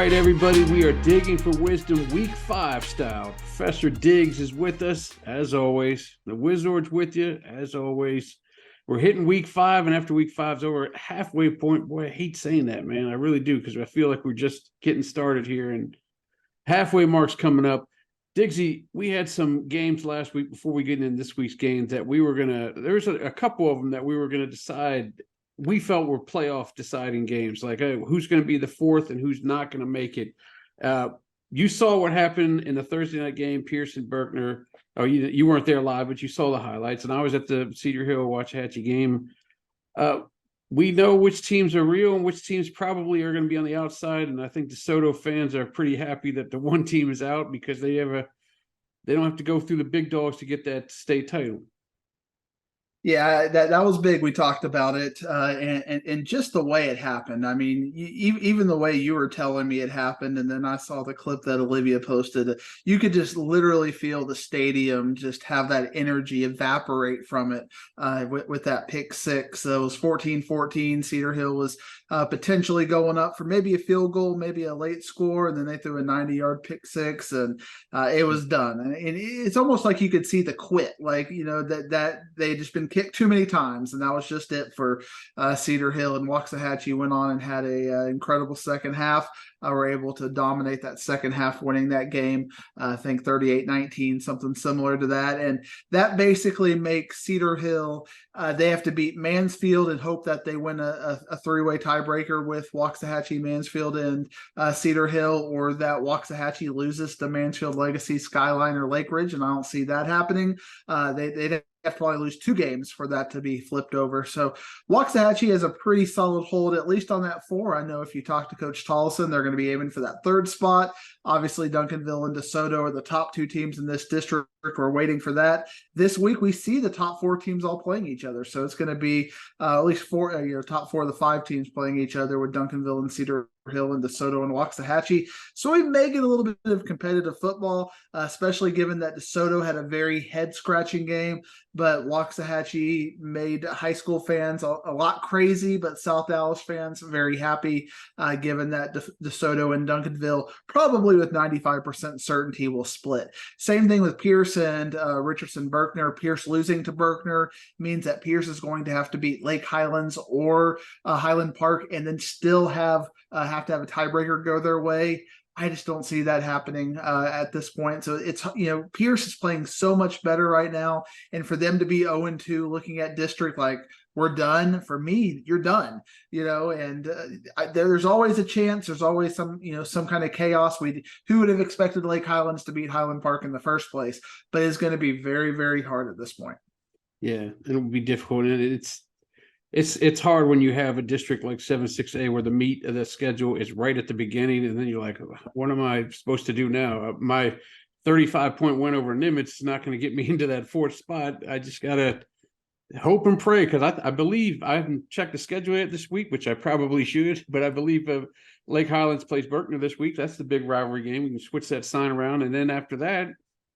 right, everybody, we are digging for wisdom week 5 style. Professor Diggs is with us, as always. The Wizard's with you, as always. We're hitting week 5, and after week 5's over, halfway point. Boy, I hate saying that, man. I really do, because I feel like we're just getting started here, and halfway mark's coming up. Diggsy, we had some games last week before we get into this week's games that we were going to – there's a couple of them that we were going to decide – we felt were playoff deciding games, like who's going to be the fourth and who's not going to make it. You saw what happened in the Thursday night game, Pearson Berkner. Oh, you weren't there live, but you saw the highlights. And I was at the Cedar Hill Waxahachie game. We know which teams are real and which teams probably are going to be on the outside. And I think DeSoto fans are pretty happy that the one team is out because they don't have to go through the big dogs to get that state title. Yeah, that was big. We talked about it, and just the way it happened. I mean, even the way you were telling me it happened, and then I saw the clip that Olivia posted. You could just literally feel the stadium just have that energy evaporate from it with that pick six. So it was 14-14. Cedar Hill was potentially going up for maybe a field goal, maybe a late score, and then they threw a 90-yard pick six, and it was done. And it's almost like you could see the quit, like that they had just been kicked too many times, and that was just it for Cedar Hill. And Waxahachie went on and had a incredible second half. Were able to dominate that second half, winning that game. I think 38-19, something similar to that. And that basically makes Cedar Hill, they have to beat Mansfield and hope that they win a three-way tiebreaker with Waxahachie, Mansfield, and Cedar Hill, or that Waxahachie loses to Mansfield, Legacy, Skyline, or Lake Ridge. And I don't see that happening. They have to probably lose 2 games for that to be flipped over. So Waxahachie has a pretty solid hold, at least on that 4. I know if you talk to Coach Tollison, they're going to be aiming for that 3rd spot. Obviously, Duncanville and DeSoto are the top 2 teams in this district. We're waiting for that. This week, we see the top 4 teams all playing each other. So it's going to be at least 4, top 4 of the 5 teams playing each other, with Duncanville and Cedar Hill and DeSoto and Waxahachie. So we may get a little bit of competitive football, especially given that DeSoto had a very head-scratching game, but Waxahachie made high school fans a lot crazy, but South Dallas fans very happy, given that DeSoto and Duncanville probably with 95% certainty will split. Same thing with Pierce and Richardson Berkner. Pierce losing to Berkner means that Pierce is going to have to beat Lake Highlands or Highland Park, and then still have to have a tiebreaker go their way. I just don't see that happening at this point. So it's, Pierce is playing so much better right now. And for them to be 0-2 looking at district, like, we're done. For me, you're done, and there's always a chance. There's always some kind of chaos. Who would have expected Lake Highlands to beat Highland Park in the first place? But it's going to be very, very hard at this point. Yeah, it'll be difficult. And it's hard when you have a district like 7-6A where the meat of the schedule is right at the beginning, and then you're like, what am I supposed to do now? My 35-point win over Nimitz is not going to get me into that 4th spot. I just got to hope and pray, because I believe I haven't checked the schedule yet this week, which I probably should, but I believe Lake Highlands plays Berkner this week. That's the big rivalry game. We can switch that sign around, and then after that,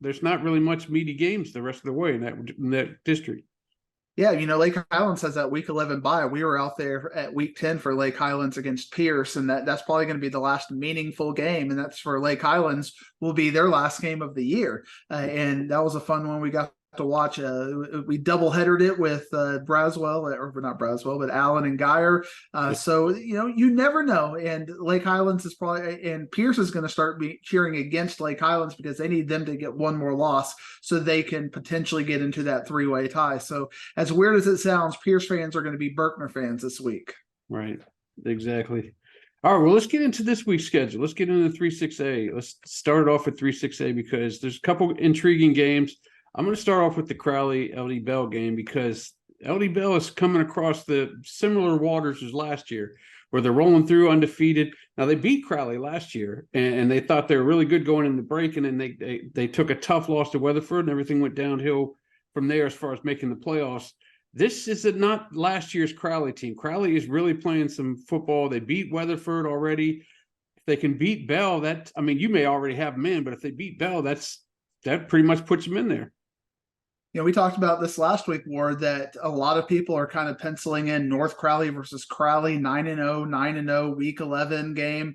there's not really much meaty games the rest of the way in that district. Yeah, Lake Highlands has that week 11 bye. We were out there at week 10 for Lake Highlands against Pierce, and that's probably going to be the last meaningful game, and that's for Lake Highlands, will be their last game of the year. And that was a fun one. We got to watch. We double-headered it with Braswell, or not Braswell, but Allen and Geyer. So you never know. And Lake Highlands is probably, and Pierce is going to start cheering against Lake Highlands, because they need them to get one more loss so they can potentially get into that 3-way tie. So as weird as it sounds, Pierce fans are going to be Berkner fans this week. Right. Exactly. All right, well, let's get into this week's schedule. Let's get into 3-6A. Let's start it off with 3-6A, because there's a couple intriguing games. I'm going to start off with the Crowley-LD Bell game, because LD Bell is coming across the similar waters as last year, where they're rolling through undefeated. Now, they beat Crowley last year, and they thought they were really good going in the break, and then they took a tough loss to Weatherford, and everything went downhill from there as far as making the playoffs. This is not last year's Crowley team. Crowley is really playing some football. They beat Weatherford already. If they can beat Bell, you may already have them in, but if they beat Bell, that pretty much puts them in there. We talked about this last week, Ward, that a lot of people are kind of penciling in North Crowley versus Crowley, 9-0, 9-0, Week 11 game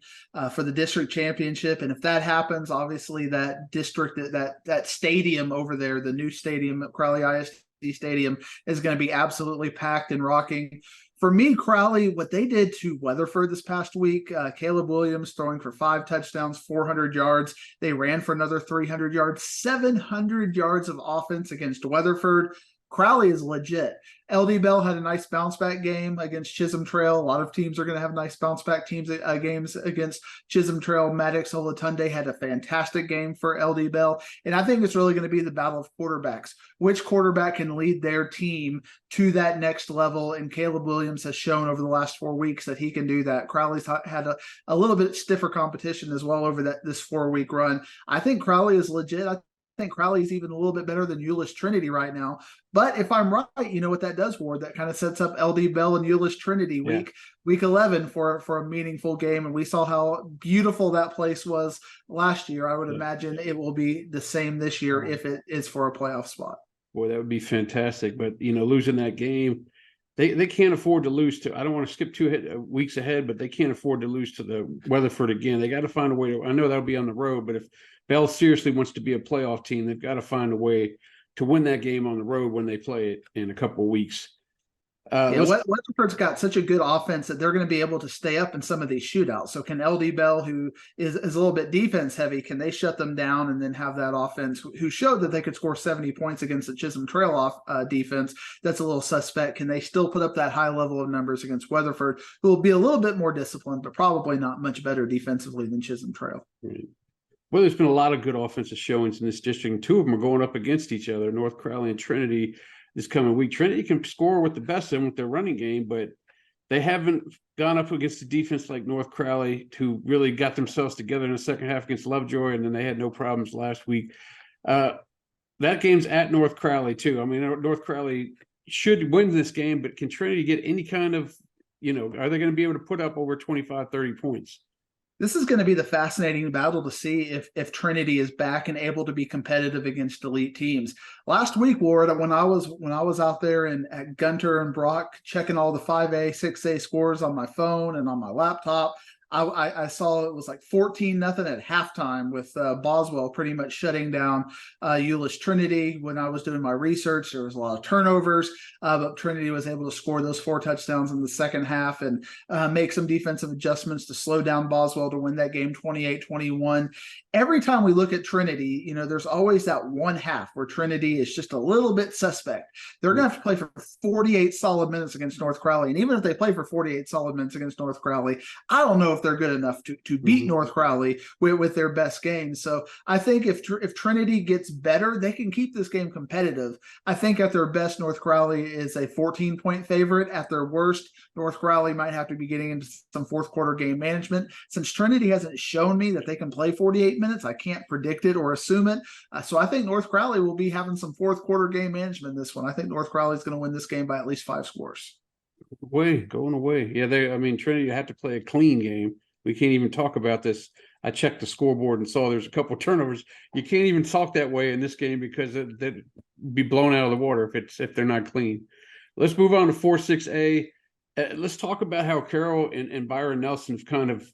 for the district championship. And if that happens, obviously that district, that stadium over there, the new stadium at Crowley ISD Stadium, is going to be absolutely packed and rocking. For me, Crowley, what they did to Weatherford this past week, Caleb Williams throwing for 5 touchdowns, 400 yards. They ran for another 300 yards, 700 yards of offense against Weatherford. Crowley is legit. LD Bell had a nice bounce back game against Chisholm Trail. A lot of teams are going to have nice bounce back games against Chisholm Trail. Maddox Olatunde had a fantastic game for LD Bell. And I think it's really going to be the battle of quarterbacks. Which quarterback can lead their team to that next level? And Caleb Williams has shown over the last 4 weeks that he can do that. Crowley's had a little bit stiffer competition as well over this 4-week run. I think Crowley is legit. I think Crowley is even a little bit better than Euless Trinity right now. But if I'm right, you know what that does, Ward? That kind of sets up LD Bell and Euless Trinity week 11 for a meaningful game. And we saw how beautiful that place was last year. I would imagine it will be the same this year if it is for a playoff spot. Boy, that would be fantastic. But, losing that game, they can't afford to lose to – I don't want to skip 2 weeks ahead, but they can't afford to lose to the Weatherford again. They got to find a way to – I know that'll be on the road, but if Bell seriously wants to be a playoff team, they've got to find a way to win that game on the road when they play it in a couple of weeks. Weatherford's got such a good offense that they're going to be able to stay up in some of these shootouts. So can LD Bell, who is a little bit defense heavy, can they shut them down and then have that offense who showed that they could score 70 points against the Chisholm Trail defense? That's a little suspect. Can they still put up that high level of numbers against Weatherford, who will be a little bit more disciplined, but probably not much better defensively than Chisholm Trail? Right. Well, there's been a lot of good offensive showings in this district, and 2 of them are going up against each other, North Crowley and Trinity this coming week. Trinity can score with the best of them with their running game, but they haven't gone up against a defense like North Crowley, who really got themselves together in the second half against Lovejoy, and then they had no problems last week. That game's at North Crowley, too. I mean, North Crowley should win this game, but can Trinity get any kind of, are they going to be able to put up over 25, 30 points? This is going to be the fascinating battle to see if Trinity is back and able to be competitive against elite teams. Last week, Ward, when I was out there at Gunter and Brock checking all the 5A, 6A scores on my phone and on my laptop, I saw it was like 14-0 at halftime with Boswell pretty much shutting down Euless Trinity. When I was doing my research, there was a lot of turnovers, but Trinity was able to score those 4 touchdowns in the second half and make some defensive adjustments to slow down Boswell to win that game 28-21. Every time we look at Trinity, there's always that one half where Trinity is just a little bit suspect. They're going to have to play for 48 solid minutes against North Crowley. And even if they play for 48 solid minutes against North Crowley, I don't know if they're good enough to beat North Crowley with their best game. So I think if Trinity gets better, they can keep this game competitive. I think at their best, North Crowley is a 14-point favorite. At their worst, North Crowley might have to be getting into some fourth quarter game management. Since Trinity hasn't shown me that they can play 48 minutes, I can't predict it or assume it. So I think North Crowley will be having some fourth quarter game management in this one. I think North Crowley is going to win this game by at least 5 scores. Going away. Yeah, Trinity had to play a clean game. We can't even talk about this. I checked the scoreboard and saw there's a couple turnovers. You can't even talk that way in this game because they'd be blown out of the water if they're not clean. Let's move on to 4-6A. Let's talk about how Carroll and Byron Nelson have kind of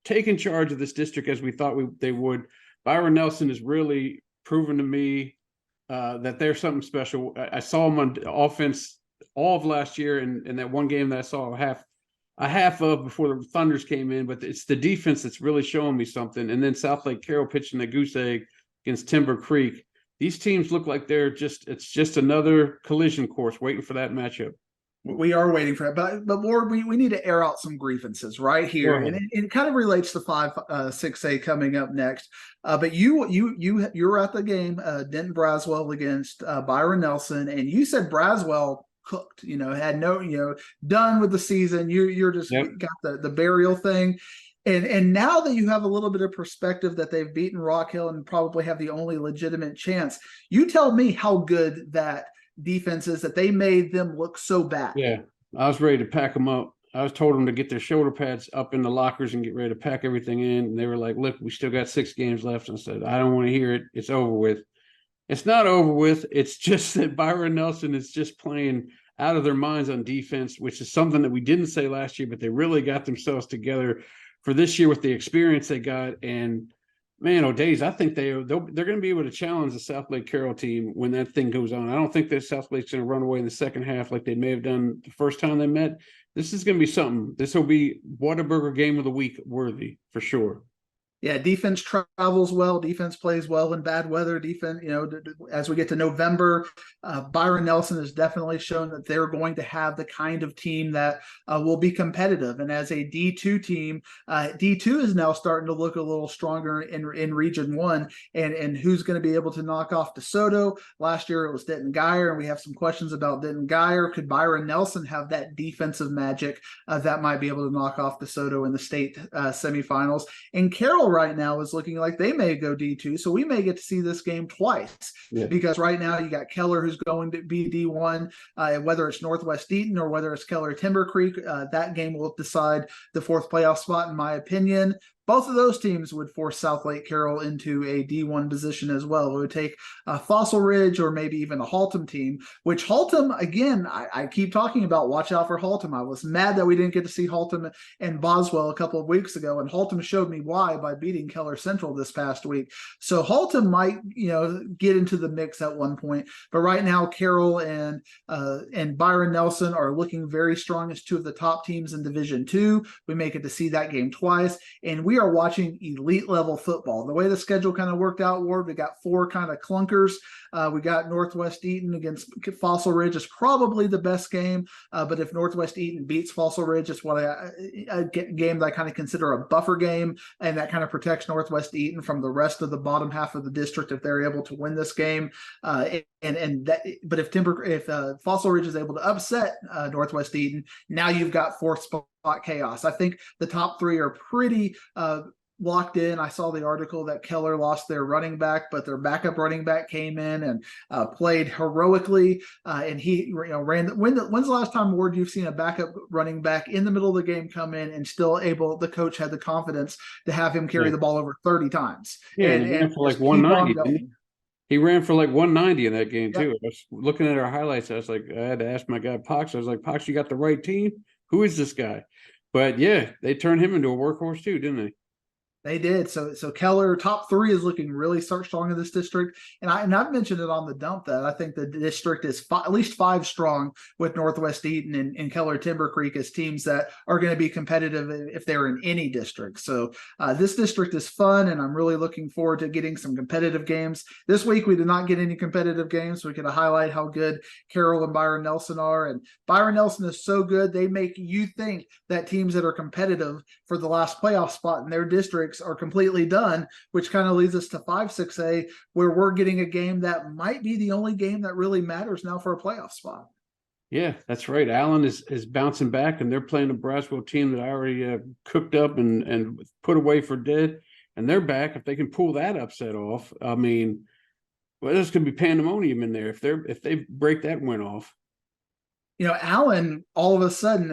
taken charge of this district as we thought they would. Byron Nelson has really proven to me that they're something special. I saw them on offense all of last year in that one game that I saw a half of before the Thunders came in, but it's the defense that's really showing me something. And then Southlake Carroll pitching the goose egg against Timber Creek. These teams look like it's just another collision course waiting for that matchup. We are waiting for it, but Ward, we need to air out some grievances right here, and it kind of relates to 5-6A coming up next. But you were at the game, Denton Braswell against Byron Nelson, and you said Braswell cooked, had no, done with the season. You're just got the burial thing. And now that you have a little bit of perspective that they've beaten Rock Hill and probably have the only legitimate chance, you tell me how good that defense is that they made them look so bad. Yeah, I was ready to pack them up. I was told them to get their shoulder pads up in the lockers and get ready to pack everything in. And they were like, look, we still got 6 games left. And I said, I don't want to hear it. It's over with. It's not over with. It's just that Byron Nelson is just playing out of their minds on defense, which is something that we didn't say last year, but they really got themselves together for this year with the experience they got. And man, oh days, I think they're going to be able to challenge the Southlake Carroll team when that thing goes on. I don't think that Southlake's going to run away in the second half like they may have done the first time they met. This is going to be something. This will be Whataburger game of the week worthy for sure. Yeah, defense travels well. Defense plays well in bad weather. Defense, as we get to November, Byron Nelson has definitely shown that they're going to have the kind of team that will be competitive. And as a D2 team, D2 is now starting to look a little stronger in Region 1. And who's going to be able to knock off DeSoto? Last year it was Denton Geyer, and we have some questions about Denton Geyer. Could Byron Nelson have that defensive magic that might be able to knock off DeSoto in the state semifinals? And Carroll right now is looking like they may go D2, so we may get to see this game twice. Yeah. Because right now you got Keller who's going to be D1, whether it's Northwest Eaton or whether it's Keller Timber Creek, that game will decide the fourth playoff spot in my opinion. Both of those teams would force Southlake Carroll into a D1 position as well. It would take a Fossil Ridge or maybe even a Haltom team, which Haltom, again, I keep talking about, watch out for Haltom. I was mad that we didn't get to see Haltom and Boswell a couple of weeks ago, and Haltom showed me why by beating Keller Central this past week. So Haltom might, get into the mix at one point, but right now Carroll and Byron Nelson are looking very strong as two of the top teams in Division 2. We may get to see that game twice, and we are watching elite level football. The way the schedule kind of worked out, Ward, we got 4 kind of clunkers. We got Northwest Eaton against Fossil Ridge is probably the best game. But if Northwest Eaton beats Fossil Ridge, it's a game that I kind of consider a buffer game, and that kind of protects Northwest Eaton from the rest of the bottom half of the district if they're able to win this game. But if Fossil Ridge is able to upset Northwest Eaton, now you've got fourth spot chaos. I think the top 3 are pretty locked in. I saw the article that Keller lost their running back, but their backup running back came in and played heroically. And he ran. When's the last time, Ward, you've seen a backup running back in the middle of the game come in and still the coach had the confidence to have him carry the ball over 30 times? Yeah, and he ran for like 190. He ran for like 190 in that game too. I was looking at our highlights. I was like, I had to ask my guy Pox. I was like, Pox, you got the right team? Who is this guy? But yeah, they turned him into a workhorse too, didn't they? They did. So Keller, top 3 is looking really strong in this district. And I've mentioned it on the dump that I think the district is at least 5 strong with Northwest Eaton and Keller Timber Creek as teams that are going to be competitive if they're in any district. So this district is fun, and I'm really looking forward to getting some competitive games. This week we did not get any competitive games, so we can highlight how good Carroll and Byron Nelson are. And Byron Nelson is so good, they make you think that teams that are competitive for the last playoff spot in their district are completely done, which kind of leads us to 5-6A, where we're getting a game that might be the only game that really matters now for a playoff spot. Yeah, that's right. Allen is bouncing back, and they're playing a Braswell team that I already cooked up and put away for dead, and they're back. If they can pull that upset off, I mean, well, there's going to be pandemonium in there if they break that win off. Allen, all of a sudden,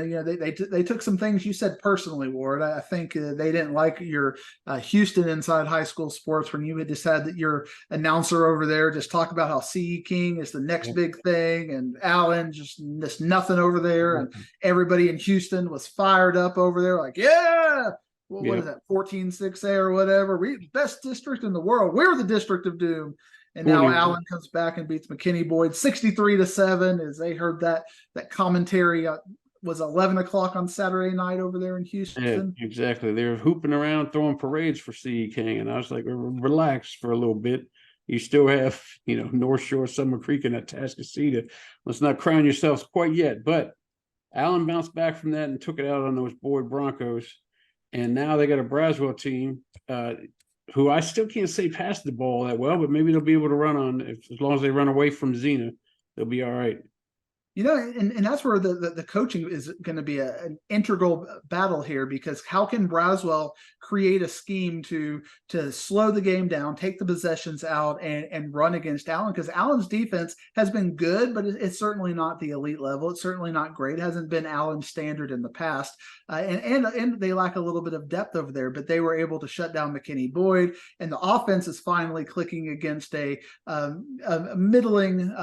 they took some things you said personally, Ward. I think they didn't like your Houston Inside High School Sports when you had just had that your announcer over there just talk about how C.E. King is the next big thing, and Allen just nothing over there, and everybody in Houston was fired up over there, like, yeah. What is that, 14-6A or whatever? We best district in the world. We're the district of doom. And now Allen comes back and beats McKinney Boyd 63-7. As they heard that commentary was 11 o'clock on Saturday night over there in Houston. Yeah, exactly. They were hooping around, throwing parades for C.E. King, and I was like, relax for a little bit. You still have, North Shore, Summer Creek, and Atascocita. Let's not crown yourselves quite yet. But Allen bounced back from that and took it out on those Boyd Broncos, and now they got a Braswell team. Who I still can't say pass the ball that well, but maybe they'll be able to run on as long as they run away from Xena, they'll be all right. And that's where the coaching is going to be an integral battle here, because how can Braswell create a scheme to slow the game down, take the possessions out, and run against Allen? Because Allen's defense has been good, but it's certainly not the elite level. It's certainly not great. It hasn't been Allen's standard in the past. And they lack a little bit of depth over there, but they were able to shut down McKinney Boyd, and the offense is finally clicking against a middling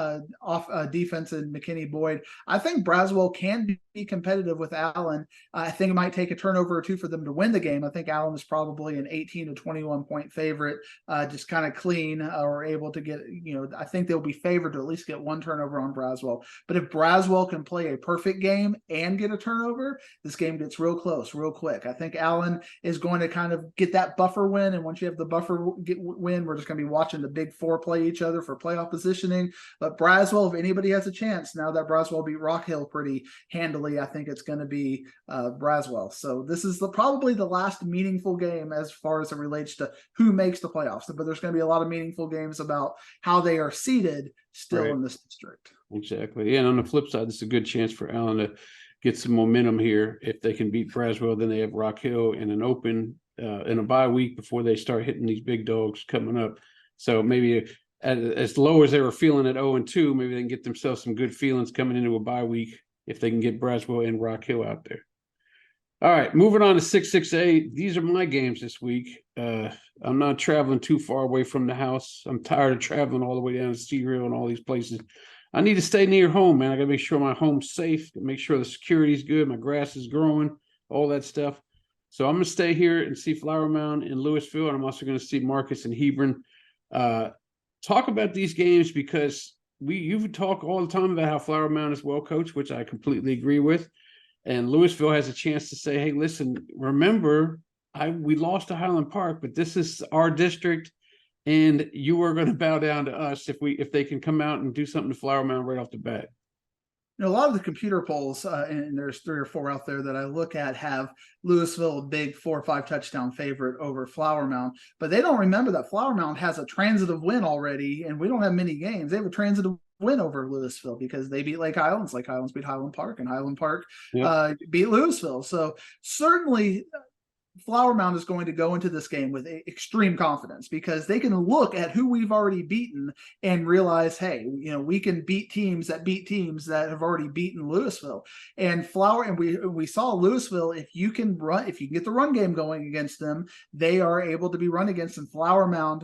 defense in McKinney Boyd. I think Braswell can be competitive with Allen. I think it might take a turnover or two for them to win the game. I think Allen is probably an 18 to 21 point favorite, just kind of clean, or able to get, I think they'll be favored to at least get one turnover on Braswell. But if Braswell can play a perfect game and get a turnover, this game gets real close, real quick. I think Allen is going to kind of get that buffer win. And once you have the buffer win, we're just going to be watching the big four play each other for playoff positioning. But Braswell, if anybody has a chance, now that Braswell beat Rock Hill pretty handily, I think it's going to be Braswell. So this is probably the last meaningful game as far as it relates to who makes the playoffs. But there's going to be a lot of meaningful games about how they are seeded still in this district. Exactly. Yeah, and on the flip side, this is a good chance for Allen to get some momentum here. If they can beat Braswell, then they have Rock Hill in an open in a bye week before they start hitting these big dogs coming up. So maybe as low as they were feeling at 0-2, maybe they can get themselves some good feelings coming into a bye week if they can get Braswell and Rock Hill out there. All right, moving on to 6-6A. These are my games this week. I'm not traveling too far away from the house. I'm tired of traveling all the way down to Sea Hill and all these places. I need to stay near home, man. I got to make sure my home's safe, make sure the security's good, my grass is growing, all that stuff. So I'm going to stay here and see Flower Mound in Louisville, and I'm also going to see Marcus and Hebron. Talk about these games, because you talk all the time about how Flower Mound is well coached, which I completely agree with. And Louisville has a chance to say, hey, listen, remember, we lost to Highland Park, but this is our district, and you are going to bow down to us if they can come out and do something to Flower Mound right off the bat. A lot of the computer polls, and there's 3 or 4 out there that I look at, have Louisville a big 4 or 5 touchdown favorite over Flower Mound, but they don't remember that Flower Mound has a transitive win already, and we don't have many games. They have a transitive win over Louisville because they beat Lake Highlands. Lake Highlands beat Highland Park, and Highland Park beat Louisville. So certainly Flower Mound is going to go into this game with extreme confidence, because they can look at who we've already beaten and realize, hey, we can beat teams that have already beaten Louisville. And we saw Louisville, if you can get the run game going against them, they are able to be run against. And Flower Mound,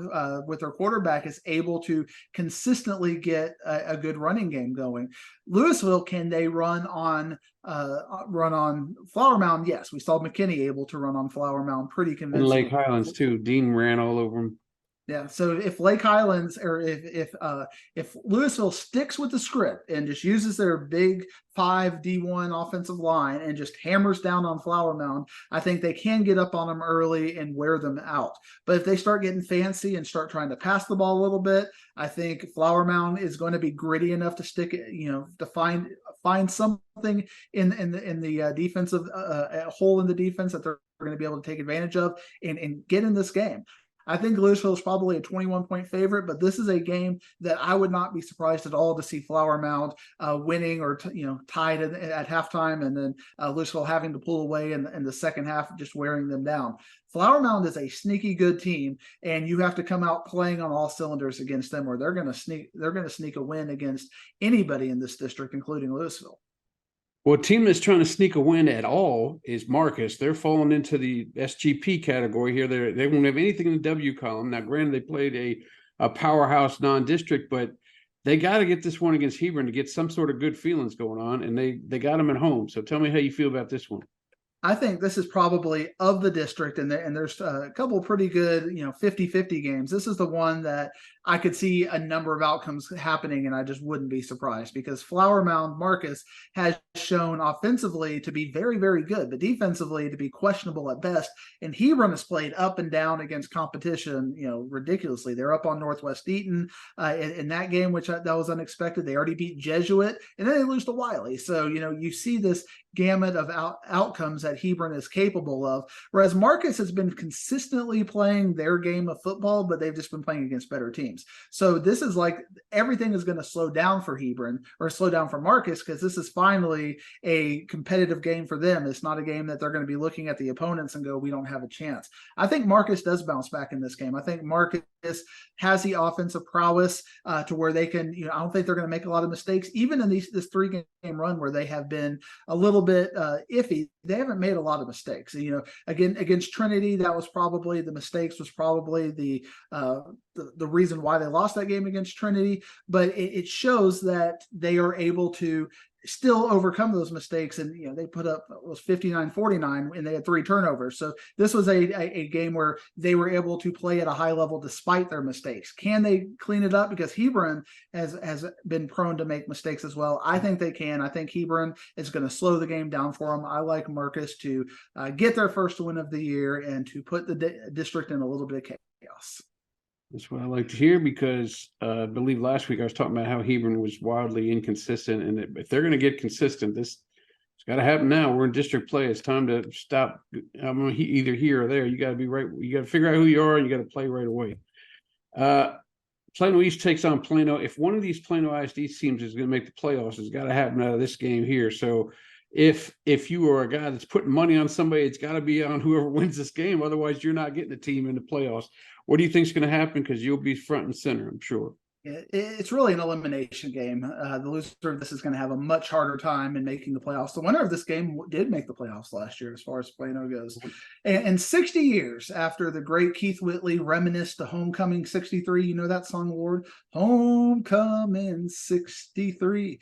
with their quarterback, is able to consistently get a good running game going. Louisville, can they run on Flower Mound? Yes, we saw McKinney able to run on Flower Mound pretty convincingly. And Lake Highlands too. Dean ran all over him. Yeah, so if Lake Highlands, or if Louisville sticks with the script and just uses their big 5 D1 offensive line and just hammers down on Flower Mound, I think they can get up on them early and wear them out. But if they start getting fancy and start trying to pass the ball a little bit, I think Flower Mound is going to be gritty enough to stick it, to find something in the defensive hole in the defense that they're going to be able to take advantage of and get in this game. I think Louisville is probably a 21-point favorite, but this is a game that I would not be surprised at all to see Flower Mound winning or tied at halftime, and then Louisville having to pull away in the second half, just wearing them down. Flower Mound is a sneaky good team, and you have to come out playing on all cylinders against them, or they're going to sneak a win against anybody in this district, including Louisville. Well, a team that's trying to sneak a win at all is Marcus. They're falling into the SGP category here. They won't have anything in the W column. Now, granted, they played a powerhouse non-district, but they got to get this one against Hebron to get some sort of good feelings going on, and they got them at home. So tell me how you feel about this one. I think this is probably, of the district, and there's a couple pretty good, 50-50 games. This is the one that I could see a number of outcomes happening, and I just wouldn't be surprised, because Flower Mound Marcus has shown offensively to be very, very good, but defensively to be questionable at best. And Hebron has played up and down against competition, ridiculously. They're up on Northwest Eaton in that game, which that was unexpected. They already beat Jesuit, and then they lose to Wiley. So, you see this gamut of outcomes that Hebron is capable of, whereas Marcus has been consistently playing their game of football, but they've just been playing against better teams. games. So this is like everything is going to slow down for Hebron or slow down for Marcus, because this is finally a competitive game for them. It's not a game that they're going to be looking at the opponents and go, we don't have a chance. I think Marcus does bounce back in this game. I think Marcus has the offensive prowess to where they can, I don't think they're going to make a lot of mistakes, even in this 3-game run where they have been a little bit iffy. They haven't made a lot of mistakes. Again, against Trinity, that was probably the mistakes was probably the reason why they lost that game against Trinity. But it shows that they are able to still overcome those mistakes. And, they put up, it was 59-49 and they had 3 turnovers. So this was a game where they were able to play at a high level despite their mistakes. Can they clean it up? Because Hebron has been prone to make mistakes as well. I think they can. I think Hebron is going to slow the game down for them. I like Marcus to get their first win of the year and to put the district in a little bit of chaos. That's what I like to hear, because I believe last week I was talking about how Hebron was wildly inconsistent, and if they're going to get consistent, it's got to happen now. We're in district play. It's time to stop. I'm either here or there. You got to be right. You got to figure out who you are, and you got to play right away. Plano East takes on Plano. If one of these Plano ISD teams is going to make the playoffs, it's got to happen out of this game here. So if you are a guy that's putting money on somebody, it's got to be on whoever wins this game. Otherwise, you're not getting the team in the playoffs. What do you think is going to happen? Because you'll be front and center, I'm sure. It's really an elimination game. The loser of this is going to have a much harder time in making the playoffs. The winner of this game did make the playoffs last year, as far as Plano goes. And 60 years after the great Keith Whitley reminisced the Homecoming 63, you know that song, Ward? Homecoming 63.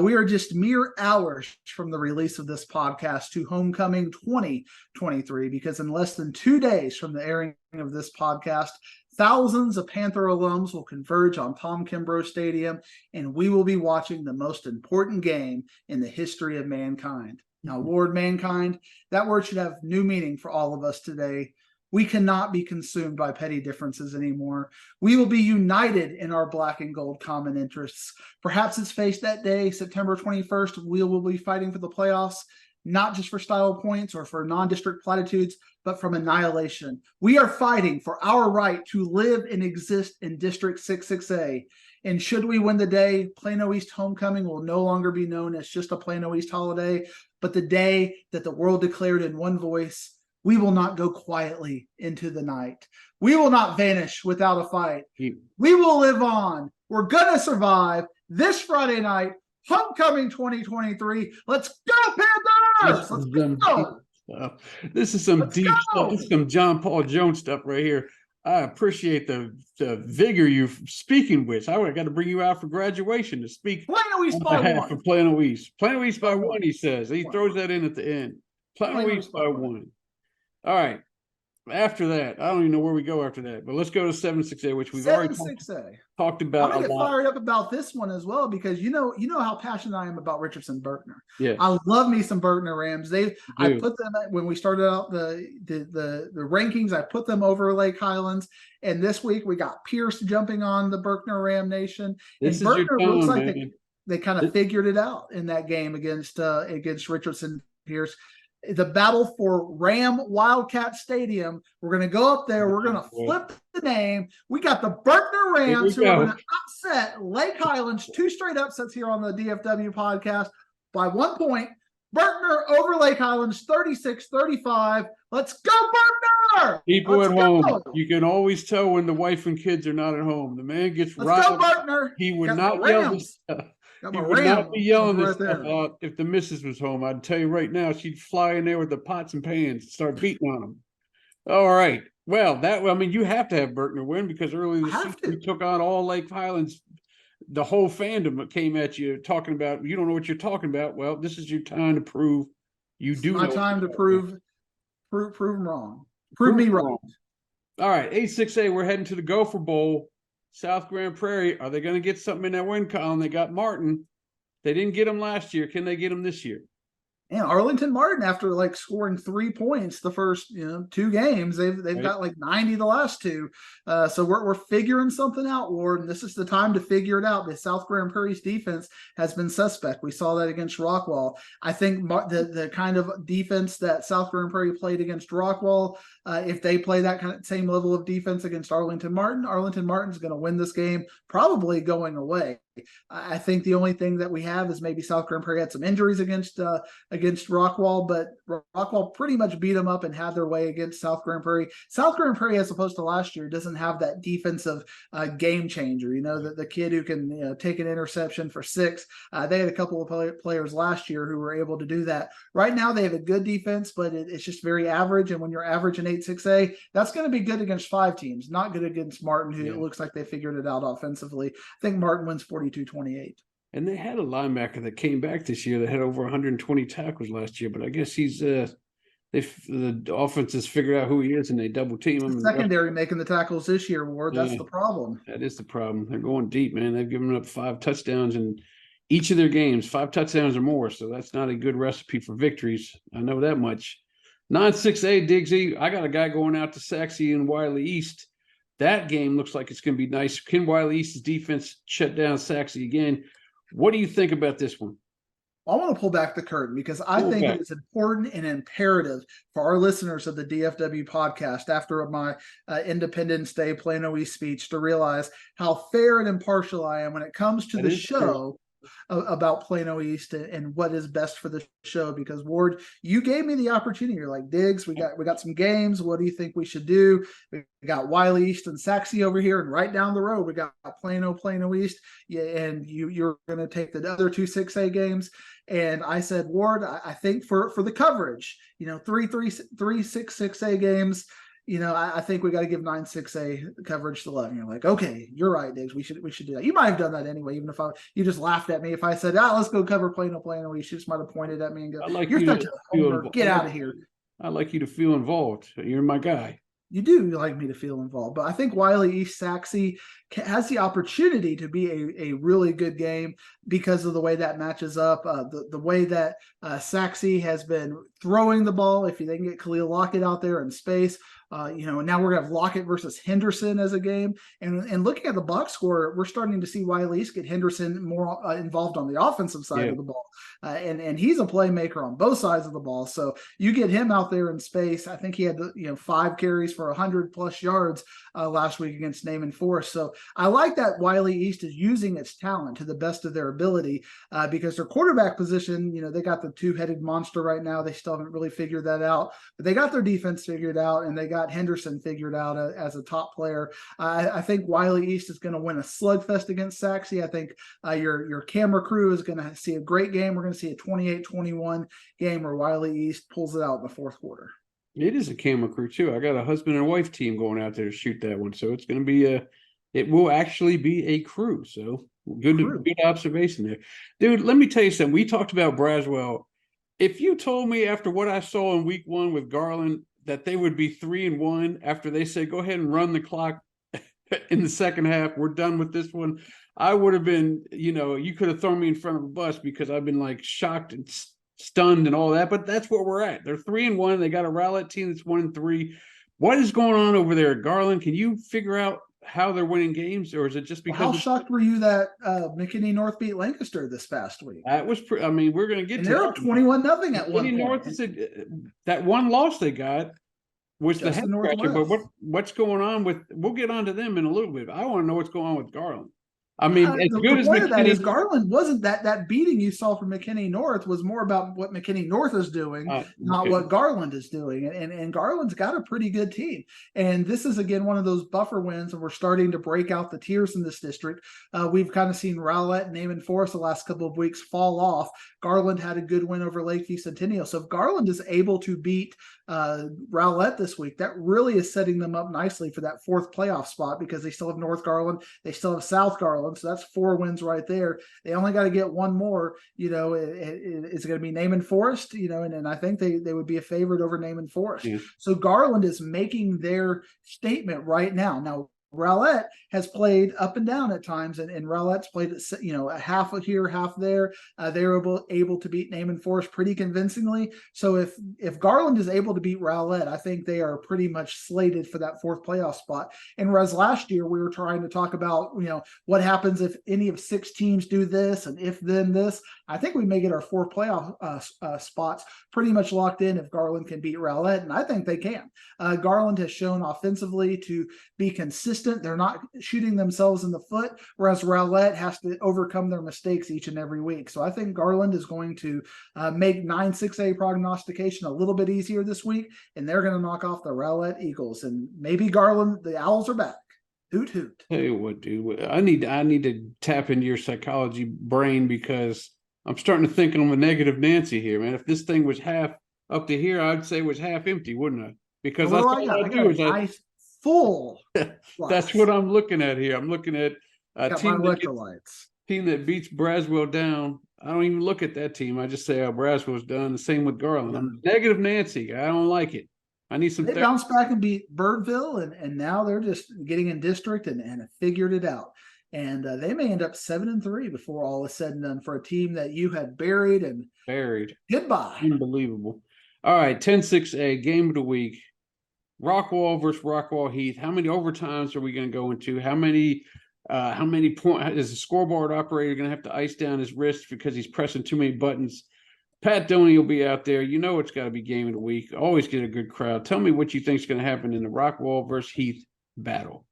We are just mere hours from the release of this podcast to Homecoming 2023, because in less than 2 days from the airing of this podcast, thousands of Panther alums will converge on Tom Kimbrough Stadium, and we will be watching the most important game in the history of mankind. Now, Ward, mankind, that word should have new meaning for all of us today. We cannot be consumed by petty differences anymore. We will be united in our black and gold common interests. Perhaps it's faced that day, September 21st, we will be fighting for the playoffs, not just for style points or for non-district platitudes, but from annihilation. We are fighting for our right to live and exist in District 66A. And should we win the day, Plano East Homecoming will no longer be known as just a Plano East holiday, but the day that the world declared in one voice, we will not go quietly into the night. We will not vanish without a fight. We will live on. We're going to survive this Friday night, Homecoming 2023. Let's go, Panthers! Let's go! This is some deep stuff. This is some John Paul Jones stuff right here. I appreciate the vigor you're speaking with. I got to bring you out for graduation to speak Plano East by one. For Plano East. Plano East by one, he says. He throws that in at the end. Plano East by one. All right. After that, I don't even know where we go after that, but let's go to 7-6A, which we've already talked about. I'm gonna get fired up about this one as well, because you know how passionate I am about Richardson Berkner. Yeah, I love me some Berkner Rams. I put them when we started out the rankings. I put them over Lake Highlands, and this week we got Pierce jumping on the Berkner Ram Nation. This and is Berkner your looks time, like they kind of figured it out in that game against Richardson Pierce. The battle for Ram Wildcat Stadium. We're going to go up there. We're going to flip the name. We got the Berkner Rams who are going to upset Lake Highlands. 2 straight upsets here on the DFW podcast by 1 point. Berkner over Lake Highlands, 36-35. Let's go, Berkner! People at home, you can always tell when the wife and kids are not at home. The man gets riled. Let's go, Berkner! He would not yell this stuff. He would not be yelling this stuff out if the missus was home. I'd tell you right now, she'd fly in there with the pots and pans and start beating on them. All right. Well, you have to have Berkner win, because earlier this season we took on all Lake Highlands. The whole fandom came at you talking about, you don't know what you're talking about. Well, this is your time to prove you do. My time to prove them wrong. Prove me wrong. All right. 8-6A, we're heading to the Gopher Bowl. South Grand Prairie, are they going to get something in that win column? They got Martin. They didn't get him last year. Can they get him this year? And Arlington Martin, after scoring 3 points the first 2 games, they've got 90 the last 2. So we're figuring something out, Ward, and this is the time to figure it out. The South Grand Prairie's defense has been suspect. We saw that against Rockwall. I think the kind of defense that South Grand Prairie played against Rockwall, if they play that kind of same level of defense against Arlington Martin's going to win this game, probably going away. I think the only thing that we have is maybe South Grand Prairie had some injuries against Rockwall, but Rockwall pretty much beat them up and had their way against South Grand Prairie. South Grand Prairie, as opposed to last year, doesn't have that defensive game changer. The kid who can take an interception for 6. They had a couple of players last year who were able to do that. Right now, they have a good defense, but it's just very average. And when you're average in 8-6A, that's going to be good against 5 teams, not good against Martin, who it looks like they figured it out offensively. I think Martin wins 42-28. And they had a linebacker that came back this year that had over 120 tackles last year, but I guess he's the offense has figured out who he is and they double team him. Secondary making the tackles this year, Ward. That's the problem. That is the problem. They're going deep, man. They've given up 5 touchdowns in each of their games, 5 touchdowns or more. So that's not a good recipe for victories. I know that much. 9-6A, Diggsy. I got a guy going out to Saxe and Wiley East. That game looks like it's going to be nice. Can Wiley East's defense shut down Saxe again? What do you think about this one? I want to pull back the curtain because I think it is important and imperative for our listeners of the DFW podcast after my Independence Day Plano East speech to realize how fair and impartial I am when it comes to the show about Plano East and what is best for the show. Because Ward, you gave me the opportunity. You're like, Diggs, we got some games. What do you think we should do? We got Wiley East and Saxe over here, and right down the road we got Plano East. Yeah, and you're going to take the other 2 6A games. And I said, Ward, I think for the coverage, 3 6A games, I think we got to give 9 6A coverage to 11. You're like, okay, you're right, Diggs. We should do that. You might have done that anyway, even if you just laughed at me. If I said, let's go cover Plano, you just might have pointed at me and go, you're such a homer. Get out of here. I like you to feel involved. You're my guy. You do like me to feel involved, but I think Wiley East Saxe has the opportunity to be a really good game because of the way that matches up, the way that Saxe has been throwing the ball. If they can get Khalil Lockett out there in space, and now we're going to have Lockett versus Henderson as a game. And looking at the box score, we're starting to see Wiley East get Henderson more involved on the offensive side of the ball. And he's a playmaker on both sides of the ball. So you get him out there in space. I think he had 5 carries for 100+ yards last week against Naaman Forest. So I like that Wiley East is using its talent to the best of their ability because their quarterback position, they got the 2-headed monster right now. They still haven't really figured that out, but they got their defense figured out and they got Henderson figured out as a top player. I think Wiley East is going to win a slugfest against Saxe. I think your camera crew is going to see a great game. We're going to see a 28-21 game where Wiley East pulls it out in the 4th quarter. It is a camera crew too. I got a husband and wife team going out there to shoot that one. So it's going to be it will actually be a crew. So good observation there. Dude, let me tell you something. We talked about Braswell. If you told me after what I saw in week 1 with Garland that they would be 3-1 after they said, go ahead and run the clock in the second half, we're done with this one, I would have been, you could have thrown me in front of a bus because I've been like shocked and stunned and all that, but that's where we're at. They're 3-1. They got a Rowlett team that's 1-3. What is going on over there at Garland? Can you figure out how they're winning games, or is it just because? How shocked were you that McKinney North beat Lancaster this past week? That was, we're going to get and to they're up 21-0 at one point. North is that one loss they got was just the head scratcher. But what's going on with? We'll get on to them in a little bit. I want to know what's going on with Garland. I mean, as good as McKinney, Garland wasn't that beating you saw from McKinney North was more about what McKinney North is doing, not what Garland is doing. And Garland's got a pretty good team. And this is, again, one of those buffer wins, and we're starting to break out the tiers in this district. We've kind of seen Rowlett and Naaman Forest the last couple of weeks fall off. Garland had a good win over Lakeview Centennial. So if Garland is able to beat Rowlett this week, that really is setting them up nicely for that 4th playoff spot because they still have North Garland, they still have South Garland. So that's 4 wins right there. They only got to get one more. It's going to be Naaman Forest, and I think they would be a favorite over Naaman Forest. Yeah. So Garland is making their statement right now. Now, Rowlett has played up and down at times, and Rowlett's played a half here, half there. They were able to beat Naaman Forest pretty convincingly. So if Garland is able to beat Rowlett, I think they are pretty much slated for that 4th playoff spot. And whereas last year we were trying to talk about what happens if any of 6 teams do this and if then this, I think we may get our 4 playoff spots pretty much locked in if Garland can beat Rowlett, and I think they can. Garland has shown offensively to be consistent. They're not shooting themselves in the foot, whereas Rowlett has to overcome their mistakes each and every week. So I think Garland is going to make 9-6A prognostication a little bit easier this week, and they're going to knock off the Rowlett Eagles. And maybe Garland, the Owls are back. Hoot hoot. Tell you what, dude, I need to tap into your psychology brain, because I'm starting to think I'm a negative Nancy here, man. If this thing was half up to here, I'd say it was half empty, wouldn't I? Because that's all I do is nice full. That's what I'm looking at here. I'm looking at a team that beats Braswell down. I don't even look at that team. I just say, oh, Braswell's done. The same with Garland. I'm negative Nancy. I don't like it. I need some. They bounced back and beat Birdville, and now they're just getting in district and have figured it out. And they may end up 7-3 before all is said and done for a team that you had buried. Goodbye. Unbelievable. All right, 10-6A game of the week. Rockwall versus Rockwall Heath. How many overtimes are we going to go into? How many points is the scoreboard operator going to have to ice down his wrist because he's pressing too many buttons? Pat Doney will be out there. You know it's got to be game of the week. Always get a good crowd. Tell me what you think is going to happen in the Rockwall versus Heath battle.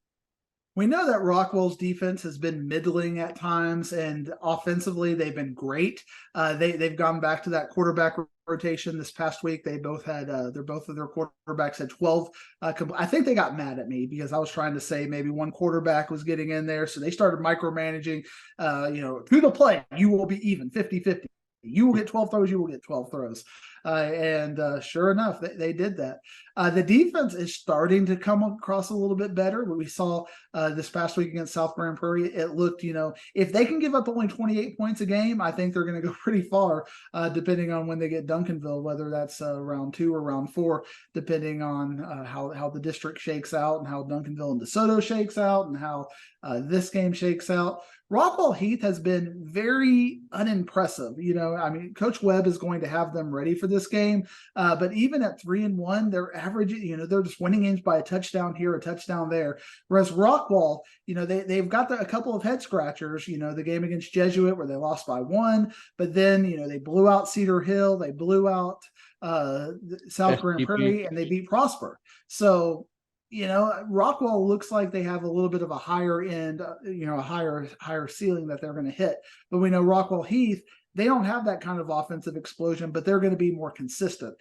We know that Rockwell's defense has been middling at times, and offensively they've been great. They've gone back to that quarterback rotation this past week. They both had both of their quarterbacks had 12. I think they got mad at me because I was trying to say maybe one quarterback was getting in there, so they started micromanaging. To the play, you will be even 50-50. You will get 12 throws. You will get 12 throws. And sure enough, they did that. The defense is starting to come across a little bit better. What we saw this past week against South Grand Prairie, it looked, if they can give up only 28 points a game, I think they're going to go pretty far, depending on when they get Duncanville, whether that's round 2 or round 4, depending on how the district shakes out and how Duncanville and DeSoto shakes out and how this game shakes out. Rockwall Heath has been very unimpressive. Coach Webb is going to have them ready for this game. But even at 3-1, they're averaging, they're just winning games by a touchdown here, a touchdown there. Whereas Rockwall, they've got a couple of head scratchers, the game against Jesuit where they lost by 1, but then, they blew out Cedar Hill, they blew out South Grand Prairie, and they beat Prosper. So, Rockwall looks like they have a little bit of a higher end, a higher ceiling that they're going to hit. But we know Rockwall Heath, they don't have that kind of offensive explosion, but they're going to be more consistent.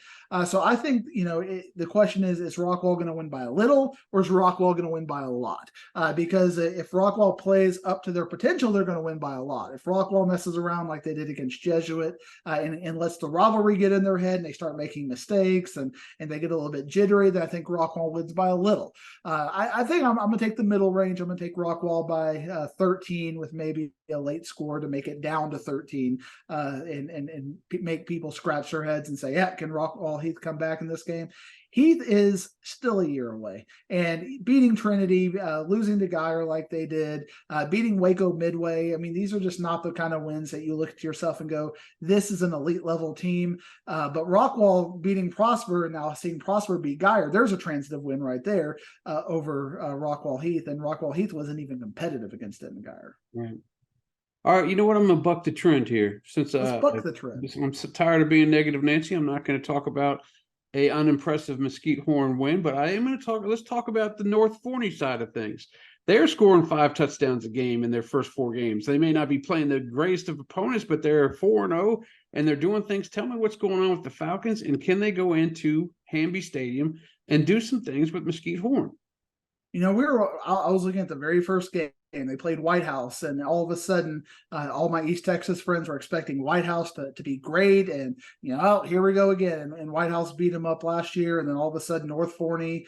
So I think, the question is Rockwall going to win by a little, or is Rockwall going to win by a lot? Because if Rockwall plays up to their potential, they're going to win by a lot. If Rockwall messes around like they did against Jesuit and lets the rivalry get in their head and they start making mistakes and they get a little bit jittery, then I think Rockwall wins by a little. I think I'm going to take the middle range. I'm going to take Rockwall by 13 with maybe a late score to make it down to 13 and make people scratch their heads and say, yeah, can Rockwall Heath come back in this game? Heath is still a year away, and beating Trinity, losing to Geyer like they did, beating Waco Midway. I mean, these are just not the kind of wins that you look at yourself and go, this is an elite level team. But Rockwall beating Prosper and now seeing Prosper beat Geyer, there's a transitive win right there over Rockwall Heath, and Rockwall Heath wasn't even competitive against Denton Geyer. Right. All right, you know what? I'm going to buck the trend here. Let's buck the trend. I'm so tired of being negative Nancy. I'm not going to talk about a unimpressive Mesquite Horn win, but I am going to let's talk about the North Forney side of things. They're scoring 5 touchdowns a game in their first 4 games. They may not be playing the greatest of opponents, but they're 4-0, and they're doing things. Tell me what's going on with the Falcons, and can they go into Hamby Stadium and do some things with Mesquite Horn? I was looking at the very first game. And they played White House, and all of a sudden, all my East Texas friends were expecting White House to be great. And, here we go again. And White House beat them up last year. And then all of a sudden, North Forney,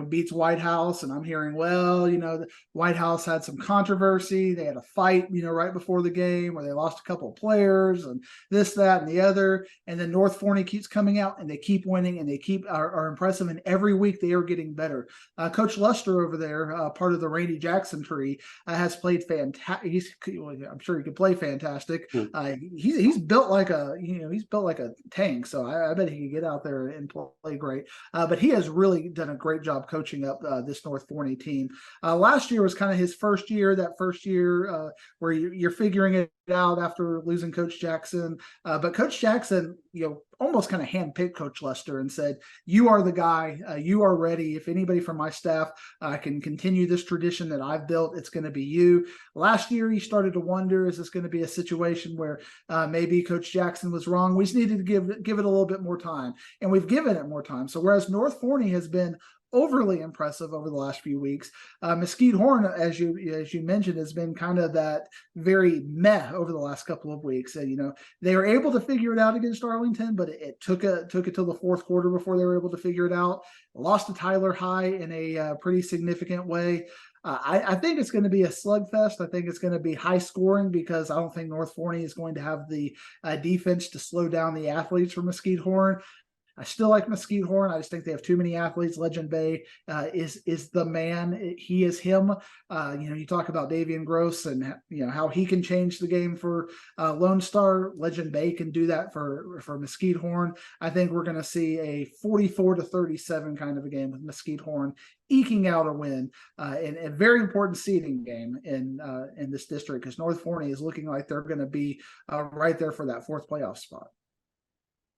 beats White House. And I'm hearing, the White House had some controversy. They had a fight, right before the game where they lost a couple of players and this, that, and the other. And then North Forney keeps coming out and they keep winning and they are impressive. And every week they are getting better. Coach Luster over there, part of the Randy Jackson tree, has played fantastic. I'm sure he could play fantastic. He's built like a tank, so I bet he could get out there and play great. But he has really done a great job coaching up this North Forney team. Last year was kind of his first year. That first year where you're figuring it out after losing Coach Jackson. But Coach Jackson, almost kind of handpicked Coach Lester and said, "You are the guy. You are ready. If anybody from my staff can continue this tradition that I've built, it's going to be you." Last year, he started to wonder, is this going to be a situation where maybe Coach Jackson was wrong? We just needed to give it a little bit more time, and we've given it more time. So whereas North Forney has been overly impressive over the last few weeks, Mesquite Horn, as you mentioned, has been kind of that very meh over the last couple of weeks. They were able to figure it out against Arlington, but it took it till the fourth quarter before they were able to figure it out. Lost to Tyler High in a pretty significant way. I think it's going to be a slugfest. I think it's going to be high scoring because I don't think North Forney is going to have the defense to slow down the athletes for Mesquite Horn. I still like Mesquite Horn. I just think they have too many athletes. Legend Bay is the man. He is him. You talk about Davian Gross and how he can change the game for Lone Star. Legend Bay can do that for Mesquite Horn. I think we're going to see a 44-37 kind of a game with Mesquite Horn eking out a win in a very important seeding game in this district because North Forney is looking like they're going to be right there for that fourth playoff spot.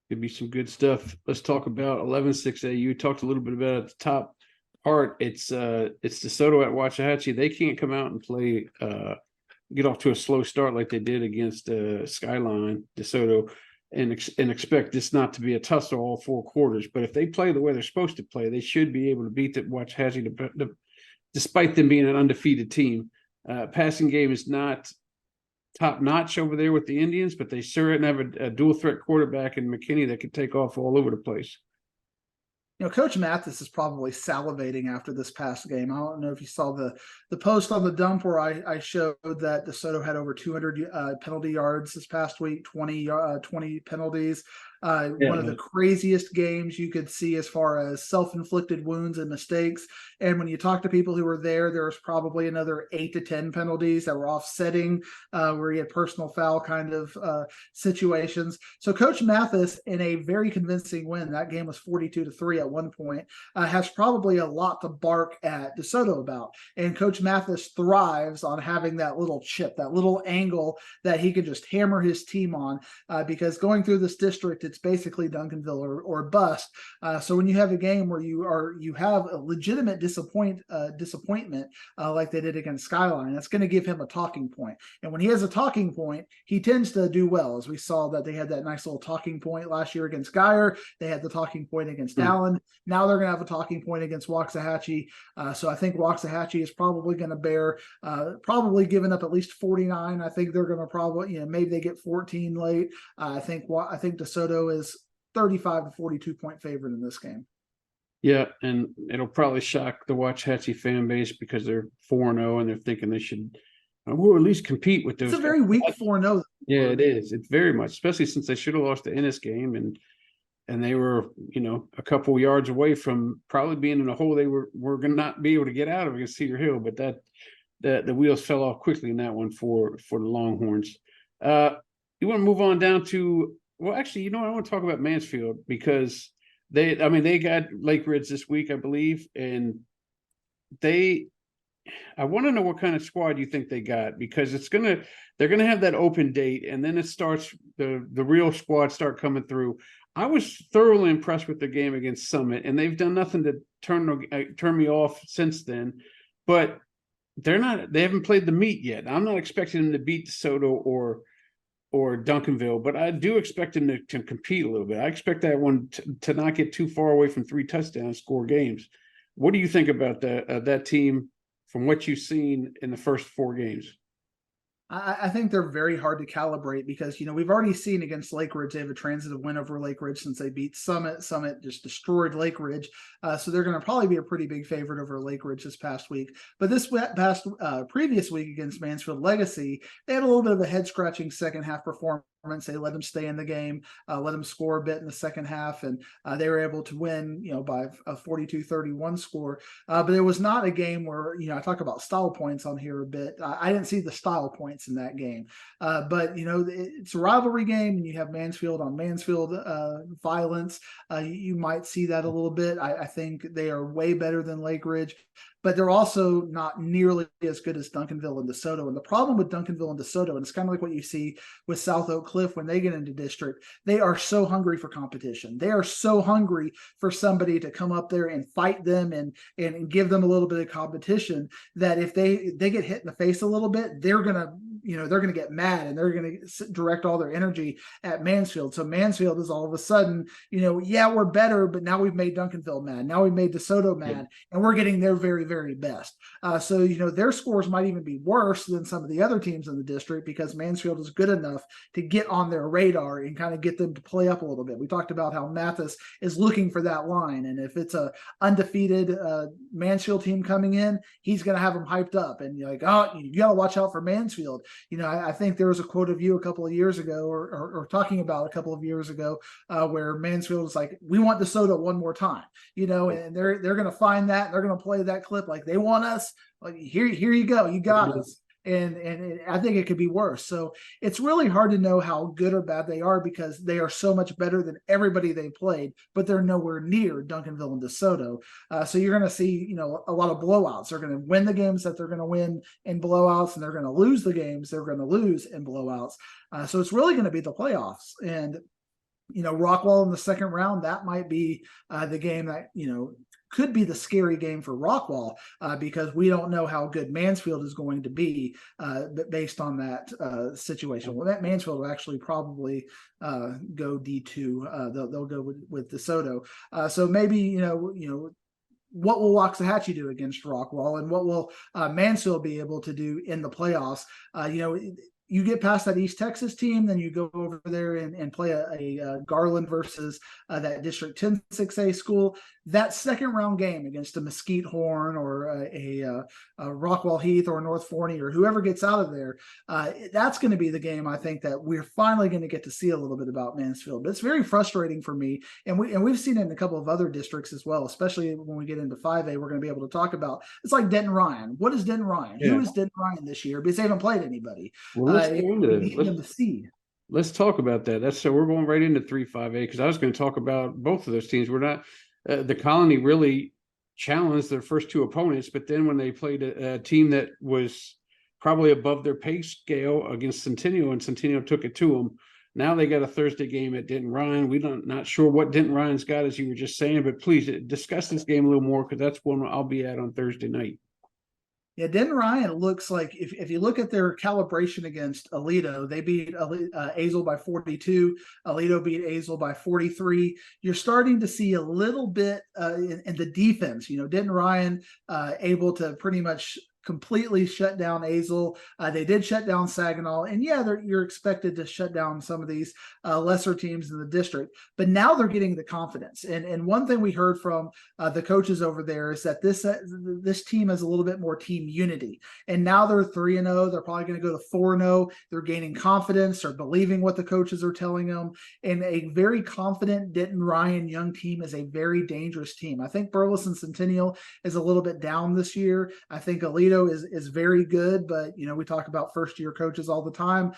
Could be some good stuff. Let's talk about 11-6A. You talked a little bit about it at the top part. It's DeSoto at Waxahachie. They can't come out and play, get off to a slow start like they did against Skyline DeSoto, and expect this not to be a tussle all four quarters. But if they play the way they're supposed to play, they should be able to beat the Waxahachie, despite them being an undefeated team. Passing game is not top notch over there with the Indians, but they sure have a dual threat quarterback in McKinney that could take off all over the place. Coach Mathis is probably salivating after this past game. I don't know if you saw the post on the dump where I showed that DeSoto had over 200 penalty yards this past week, 20 penalties. One of the craziest games you could see as far as self-inflicted wounds and mistakes. And when you talk to people who were there was probably another 8 to 10 penalties that were offsetting where he had personal foul kind of situations. So Coach Mathis, in a very convincing win, that game was 42-3 at one point, has probably a lot to bark at DeSoto about. And Coach Mathis thrives on having that little chip, that little angle that he can just hammer his team on because going through this district, it's basically Duncanville or bust. So when you have a game where you have a legitimate disappointment like they did against Skyline, that's going to give him a talking point. And when he has a talking point, he tends to do well. As we saw that they had that nice little talking point last year against Geyer. They had the talking point against Allen. Now they're going to have a talking point against Waxahachie. So I think Waxahachie is probably going to bear, probably giving up at least 49. I think they're going to probably, maybe they get 14 late. I think DeSoto is 35 to 42 point favorite in this game. Yeah, and it'll probably shock the Waxahachie fan base because they're 4-0 and they're thinking they should we'll at least compete with those. It's a very weak 4-0. Yeah, it is. It's very much, especially since they should have lost the Ennis game and they were, a couple yards away from probably being in a hole they were going to not be able to get out of against Cedar Hill. But the wheels fell off quickly in that one for the Longhorns. You want to move on down to, well, actually, I want to talk about Mansfield because they got Lake Ridge this week, I believe, and I want to know what kind of squad you think they got because they're gonna have that open date, and then it starts the real squad start coming through. I was thoroughly impressed with the game against Summit, and they've done nothing to turn me off since then. But they haven't played the meat yet. I'm not expecting them to beat DeSoto or Duncanville, but I do expect them to compete a little bit. I expect that one to not get too far away from 3 touchdowns score games. What do you think about that team from what you've seen in the first 4 games? I think they're very hard to calibrate because, we've already seen against Lake Ridge, they have a transitive win over Lake Ridge since they beat Summit. Summit just destroyed Lake Ridge. So they're going to probably be a pretty big favorite over Lake Ridge this past week. But this previous week against Mansfield Legacy, they had a little bit of a head scratching second half performance. They let them stay in the game, let them score a bit in the second half, and they were able to win, by a 42-31 score. But it was not a game where, I talk about style points on here a bit. I didn't see the style points in that game. But, it's a rivalry game, and you have Mansfield on Mansfield violence. You might see that a little bit. I think they are way better than Lake Ridge. but they're also not nearly as good as Duncanville and DeSoto. And the problem with Duncanville and DeSoto, and it's kind of like what you see with South Oak Cliff when they get into district, they are so hungry for competition. They are so hungry for somebody to come up there and fight them and give them a little bit of competition, that if they get hit in the face a little bit, they're gonna get mad, and they're gonna direct all their energy at Mansfield. So Mansfield is all of a sudden, yeah, we're better, but now we've made Duncanville mad. Now we've made DeSoto mad, and we're getting their very, very best. So their scores might even be worse than some of the other teams in the district, because Mansfield is good enough to get on their radar and kind of get them to play up a little bit. We talked about how Mathis is looking for that line, and if it's a undefeated Mansfield team coming in, he's going to have them hyped up, and you're like, oh, you got to watch out for Mansfield. I think there was a quote of you a couple of years ago, or talking about a couple of years ago, where Mansfield was like, we want DeSoto one more time, and they're going to find that, and they're going to play that clip like they want us. Like, here you go, you got us. And I think it could be worse. So it's really hard to know how good or bad they are, because they are so much better than everybody they played, but they're nowhere near Duncanville and DeSoto. So you're going to see, a lot of blowouts. They're going to win the games that they're going to win in blowouts, and they're going to lose the games they're going to lose in blowouts. So it's really going to be the playoffs. And Rockwall in the second round, that might be the game that, could be the scary game for Rockwall, because we don't know how good Mansfield is going to be based on that situation. Well, that Mansfield will actually probably go D2. They'll go with DeSoto. So maybe, what will Waxahachie do against Rockwall, and what will Mansfield be able to do in the playoffs? You get past that East Texas team, then you go over there and play a Garland versus that District 10 6A school. That second round game against a Mesquite Horn or a Rockwall Heath or North Forney or whoever gets out of there, that's going to be the game, I think, that we're finally going to get to see a little bit about Mansfield. But it's very frustrating for me, and we've seen it in a couple of other districts as well, especially when we get into 5A. We're going to be able to talk about, it's like Denton Ryan. What is Denton Ryan? Yeah. Who is Denton Ryan this year? Because they haven't played anybody. Well, let's talk about that. So we're going right into 3-5A, because I was going to talk about both of those teams. We're not the Colony really challenged their first two opponents, but then when they played a team that was probably above their pay scale against Centennial, and Centennial took it to them. Now they got a Thursday game at Denton Ryan. We're not sure what Denton Ryan's got, as you were just saying, but please discuss this game a little more, because that's one I'll be at on Thursday night. Yeah, Denton Ryan looks like, if you look at their calibration against Aledo, they beat Azle by 42. Aledo beat Azle by 43. You're starting to see a little bit in the defense. Denton Ryan able to pretty much completely shut down Azle. They did shut down Saginaw, and you're expected to shut down some of these lesser teams in the district, but now they're getting the confidence. And one thing we heard from the coaches over there is that this team has a little bit more team unity, and now they're 3-0. They're probably going to go to 4-0. They're gaining confidence. They're believing what the coaches are telling them, and a very confident Denton Ryan young team is a very dangerous team. I think Burleson Centennial is a little bit down this year. I think Aledo is very good, but we talk about first year coaches all the time.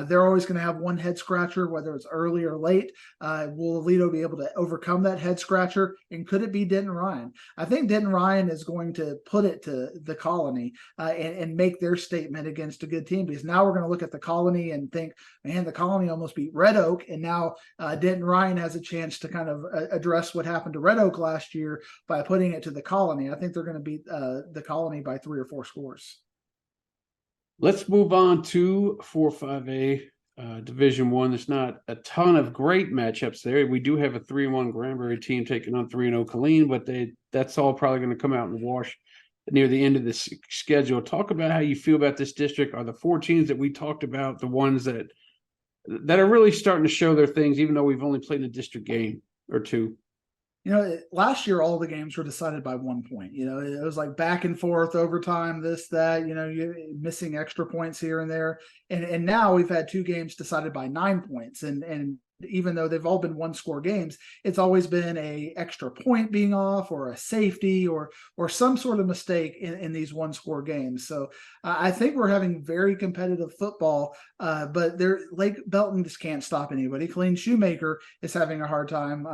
They're always going to have one head scratcher, whether it's early or late. Will Aledo be able to overcome that head scratcher, and could it be Denton Ryan? I think Denton Ryan is going to put it to the Colony and make their statement against a good team, because now we're going to look at the Colony and think, man, the Colony almost beat Red Oak, and now Denton Ryan has a chance to kind of address what happened to Red Oak last year by putting it to the Colony. I think they're going to beat the Colony by 3 or 4 scores. Let's move on to 4-5A Division One. There's not a ton of great matchups there. We do have a 3-1 Granbury team taking on 3-0 Killeen, but that's all probably going to come out in the wash near the end of this schedule. Talk about how you feel about this district. Are the 4 teams that we talked about the ones that are really starting to show their things, even though we've only played a district game or 2? Last year, all the games were decided by 1 point. It was like back and forth, overtime, this, that, you're missing extra points here and there. And now we've had 2 games decided by 9 points. And even though they've all been one-score games, it's always been a extra point being off or a safety or some sort of mistake in these one-score games. So I think we're having very competitive football, but Lake Belton just can't stop anybody. Colleen Shoemaker is having a hard time,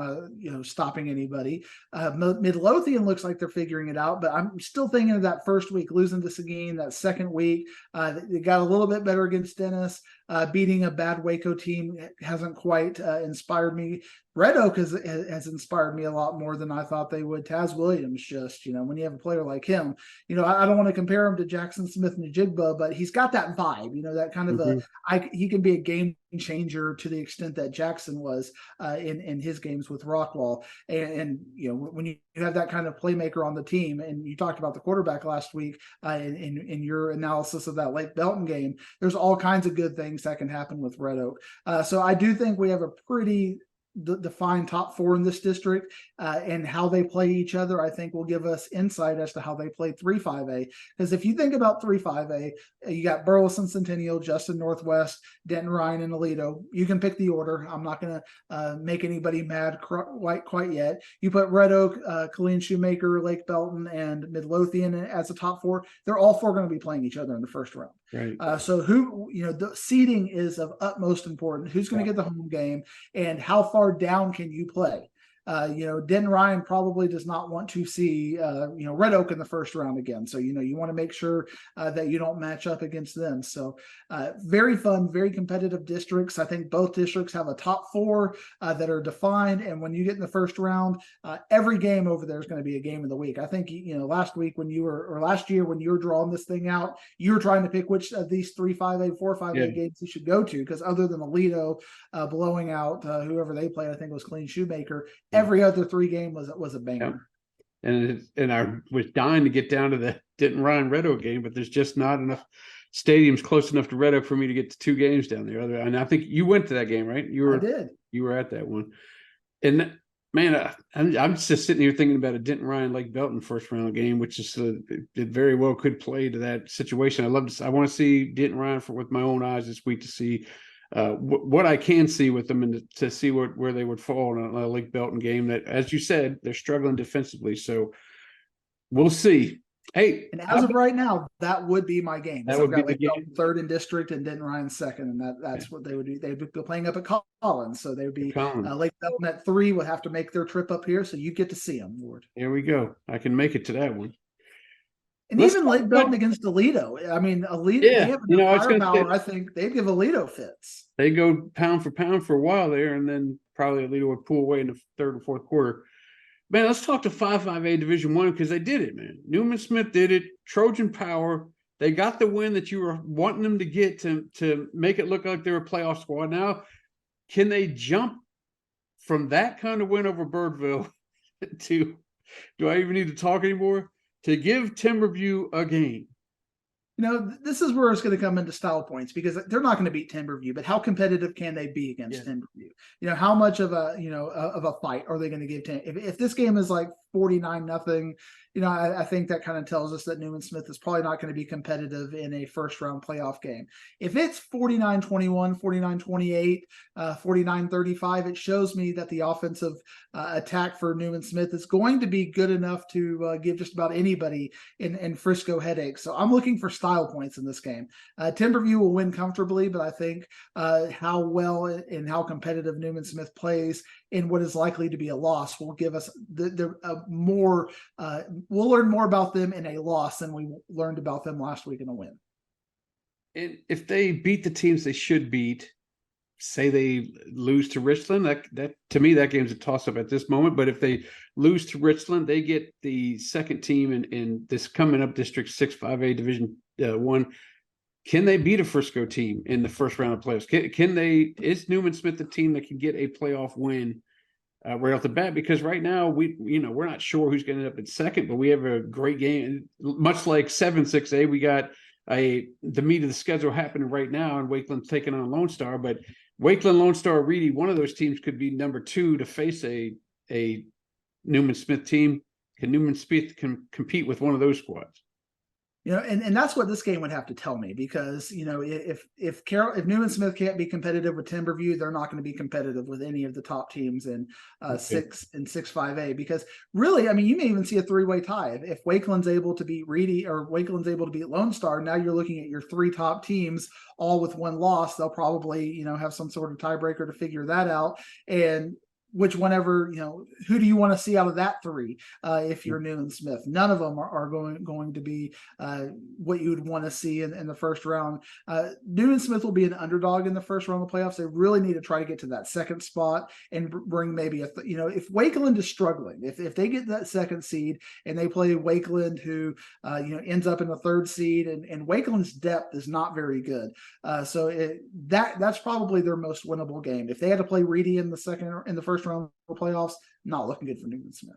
stopping anybody. Midlothian looks like they're figuring it out, but I'm still thinking of that first week, losing to Seguin, that second week. They got a little bit better against Dennis. Beating a bad Waco team hasn't quite inspired me. Red Oak has inspired me a lot more than I thought they would. Taz Williams, just, when you have a player like him, I don't want to compare him to Jackson Smith Najigba, but he's got that vibe, that kind of he can be a game changer to the extent that Jackson was in his games with Rockwall. And when you have that kind of playmaker on the team, and you talked about the quarterback last week in your analysis of that Lake Belton game, there's all kinds of good things that can happen with Red Oak. So I do think we have a pretty defined top four in this district, and how they play each other, I think will give us insight as to how they play 3-5A. Because if you think about 3-5A, you got Burleson, Centennial, Justin Northwest, Denton, Ryan, and Aledo. You can pick the order. I'm not going to make anybody mad quite yet. You put Red Oak, Colleen Shoemaker, Lake Belton, and Midlothian as a top four. They're all four going to be playing each other in the first round. Right. So the seeding is of utmost importance. Who's going to get the home game, and how far down can you play? Den Ryan probably does not want to see, Red Oak in the first round again. So, you want to make sure that you don't match up against them. So very fun, very competitive districts. I think both districts have a top four that are defined. And when you get in the first round, every game over there is going to be a game of the week. I think, last year when you were drawing this thing out, you were trying to pick which of these 3-5A, 4-5A games you should go to. Because other than Aledo blowing out whoever they played, I think it was Colleen Shoemaker, every other three game was a banger. Yeah. And I was dying to get down to the Denton Ryan Red Oak game, but there's just not enough stadiums close enough to Red Oak for me to get to two games down there. And I think you went to that game, right? I did. You were at that one. And man, I'm just sitting here thinking about a Denton Ryan Lake Belton first round game, which is it very well could play to that situation. I want to see Denton Ryan with my own eyes this week to see what I can see with them, and to see where they would fall in a Lake Belton game that, as you said, they're struggling defensively. So we'll see. Hey, and as of right now, that would be my game. That would be the game. Third in district and Denton Ryan second, and that's what they would do. They would be playing up at Collins, so they would be Lake Belton at 3 would have to make their trip up here, so you get to see them, Ward. Here we go. I can make it to that one. And even Lake Belton against Aledo. I mean, Aledo, they have firepower. I think they'd give Aledo fits. They go pound for pound for a while there, and then probably Aledo would pull away in the third or fourth quarter. Man, let's talk to 5-5A Division I, because they did it, man. Newman Smith did it. Trojan Power. They got the win that you were wanting them to get to make it look like they're a playoff squad. Now, can they jump from that kind of win over Birdville to, do I even need to talk anymore? To give Timberview a game? This is where it's going to come into style points, because they're not going to beat Timberview, but how competitive can they be against Timberview? How much of a fight are they going to give to if this game is like 49-0, I think that kind of tells us that Newman Smith is probably not going to be competitive in a first round playoff game. If it's 49-21, 49-28, 49-35, it shows me that the offensive attack for Newman Smith is going to be good enough to give just about anybody in Frisco headaches. So I'm looking for style points in this game. Timberview will win comfortably, but I think how well and how competitive Newman Smith plays in what is likely to be a loss will give us more. We'll learn more about them in a loss than we learned about them last week in a win. And if they beat the teams they should beat, say they lose to Richland, that to me that game's a toss-up at this moment. But if they lose to Richland, they get the second team in this coming up District 6-5A Division 1. Can they beat a Frisco team in the first round of playoffs? Is Newman Smith the team that can get a playoff win right off the bat? Because right now we're not sure who's going to end up at second, but we have a great game. Much like 7-6A, we got the meat of the schedule happening right now, and Wakeland's taking on Lone Star. But Wakeland, Lone Star, Reedy, one of those teams could be number 2 to face a Newman Smith team. Can Newman Smith compete with one of those squads? And that's what this game would have to tell me, because if Carroll, if Newman Smith can't be competitive with Timberview, they're not going to be competitive with any of the top teams in Okay. 6-5A. Because really, I mean, you may even see a three-way tie if Wakeland's able to beat Reedy or Wakeland's able to beat Lone Star. Now you're looking at your three top teams all with one loss. They'll probably have some sort of tiebreaker to figure that out. And whenever, who do you want to see out of that three? If you're Newman Smith, none of them are going to be what you would want to see in the first round. Newman Smith will be an underdog in the first round of the playoffs. They really need to try to get to that second spot and bring maybe if Wakeland is struggling, if they get that second seed and they play Wakeland, who ends up in the third seed, and Wakeland's depth is not very good. So that's probably their most winnable game. If they had to play Reedy in the first round of the playoffs, not looking good for Newman Smith.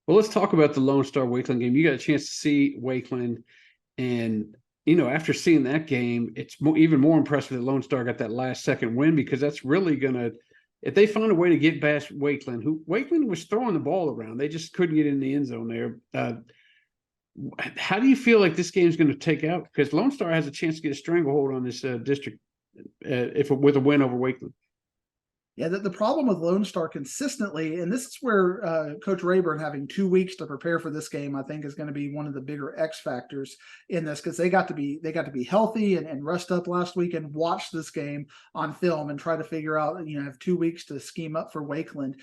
Well, let's talk about the Lone Star Wakeland game. You got a chance to see Wakeland, and after seeing that game, it's even more impressive that Lone Star got that last second win, because that's really gonna, if they find a way to get past Wakeland, who Wakeland was throwing the ball around, they just couldn't get in the end zone there. How do you feel like this game is going to take out? Because Lone Star has a chance to get a stranglehold on this district with a win over Wakeland. Yeah, the problem with Lone Star consistently, and this is where Coach Rayburn having 2 weeks to prepare for this game, I think, is going to be one of the bigger X factors in this, because they got to be healthy and rest up last week and watch this game on film and try to figure out, have 2 weeks to scheme up for Wakeland.